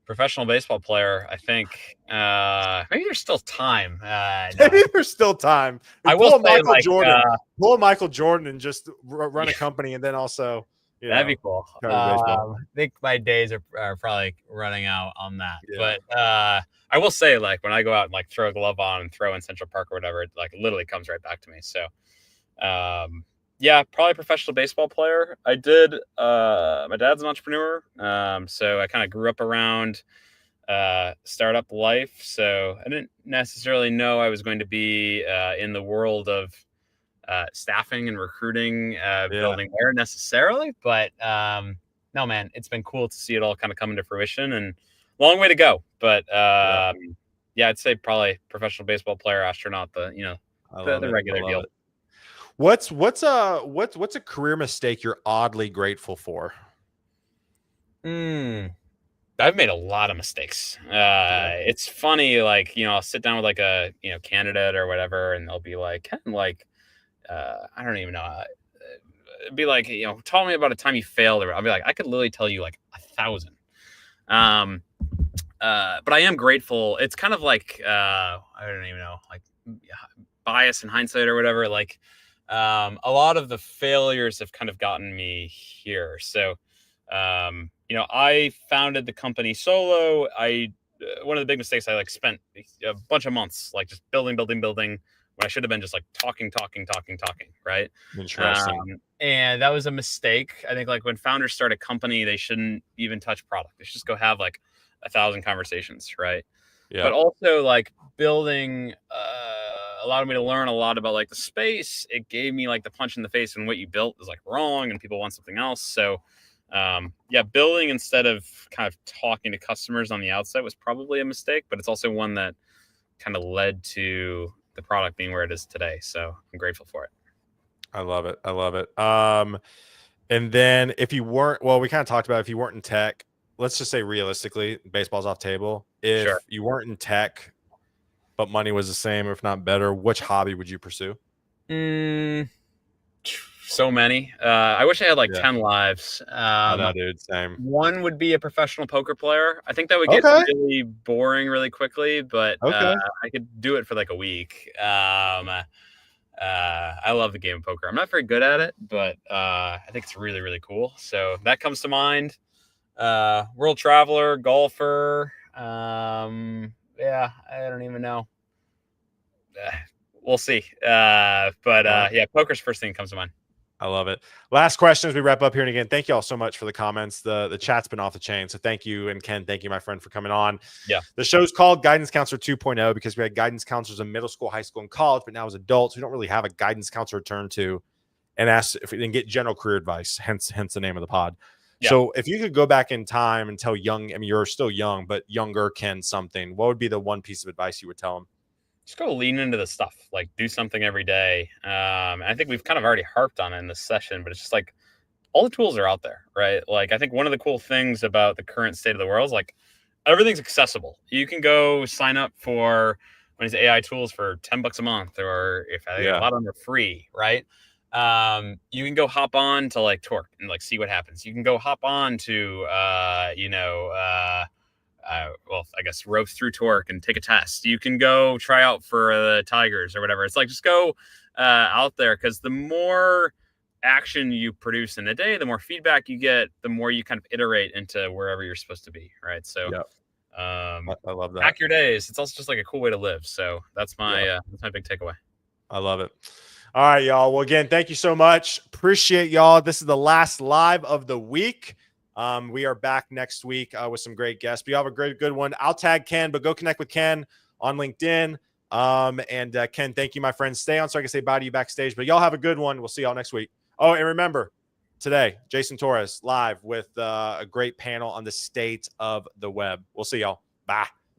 Professional baseball player, I think. Maybe there's still time. No. Maybe there's still time. I will say, pull Michael Jordan and just run a company, and then also, that'd be cool. I think my days are probably running out on that. Yeah. But I will say, like, when I go out and like throw a glove on and throw in Central Park or whatever, it like literally comes right back to me. So, yeah, probably professional baseball player. I did. My dad's an entrepreneur, so I kind of grew up around startup life. So I didn't necessarily know I was going to be in the world of staffing and recruiting, building there necessarily. But no, man, it's been cool to see it all kind of come into fruition, and long way to go. But yeah, I'd say probably professional baseball player, astronaut, the regular deal. What's a career mistake you're oddly grateful for? I've made a lot of mistakes. It's funny, like, I'll sit down with like a candidate or whatever, and they'll be like, I don't even know. It'd be like, tell me about a time you failed, or I'll be like, I could literally tell you like 1,000. But I am grateful. It's kind of like I don't even know, like bias and hindsight or whatever. Like a lot of the failures have kind of gotten me here. So I founded the company solo. One of the big mistakes, I like spent a bunch of months like just building when I should have been just like talking, right? Interesting. And that was a mistake. I think like when founders start a company, they shouldn't even touch product. They should just go have like 1,000 conversations, right? Yeah. But also like building allowed me to learn a lot about like the space. It gave me like the punch in the face when what you built is like wrong and people want something else. So building instead of kind of talking to customers on the outside was probably a mistake, but it's also one that kind of led to the product being where it is today. So I'm grateful for it. I love it. And then if you weren't, well, we kind of talked about if you weren't in tech, let's just say realistically, baseball's off table. If you weren't in tech, but money was the same, if not better, which hobby would you pursue? So many. I wish I had like 10 lives. I know, dude. Same. One would be a professional poker player. I think that would get really boring really quickly, but I could do it for like a week. I love the game of poker. I'm not very good at it, but I think it's really, really cool. So that comes to mind. World traveler, golfer. I don't even know. We'll see. Poker's first thing that comes to mind. I love it. Last question as we wrap up here. And again, thank you all so much for the comments. The chat's been off the chain. So thank you. And Ken, thank you, my friend, for coming on. Yeah. The show's called Guidance Counselor 2.0 because we had guidance counselors in middle school, high school, and college, but now as adults, we don't really have a guidance counselor to turn to and ask if we can get general career advice, hence the name of the pod. Yeah. So if you could go back in time and tell you're still young, but younger Ken something, what would be the one piece of advice you would tell him? Just go lean into the stuff, like do something every day. I think we've kind of already harped on it in this session, but it's just like all the tools are out there, right? Like I think one of the cool things about the current state of the world is like everything's accessible. You can go sign up for one of these AI tools for $10 a month, or if I think a lot of them are free, right? You can go hop on to like Torque and like see what happens. You can go hop on to I guess rope through Torque and take a test. You can go try out for the Tigers or whatever. It's like just go out there, because the more action you produce in a day, the more feedback you get, the more you kind of iterate into wherever you're supposed to be, right? So I love that. Hack your days. It's also just like a cool way to live. So that's my big takeaway. I love it. All right, y'all. Well, again, thank you so much. Appreciate y'all. This is the last live of the week. We are back next week with some great guests. But you have a good one. I'll tag Ken, but go connect with Ken on LinkedIn. And Ken, thank you, my friend. Stay on so I can say bye to you backstage. But y'all have a good one. We'll see y'all next week. Oh, and remember, today, Jason Torres live with a great panel on the state of the web. We'll see y'all. Bye.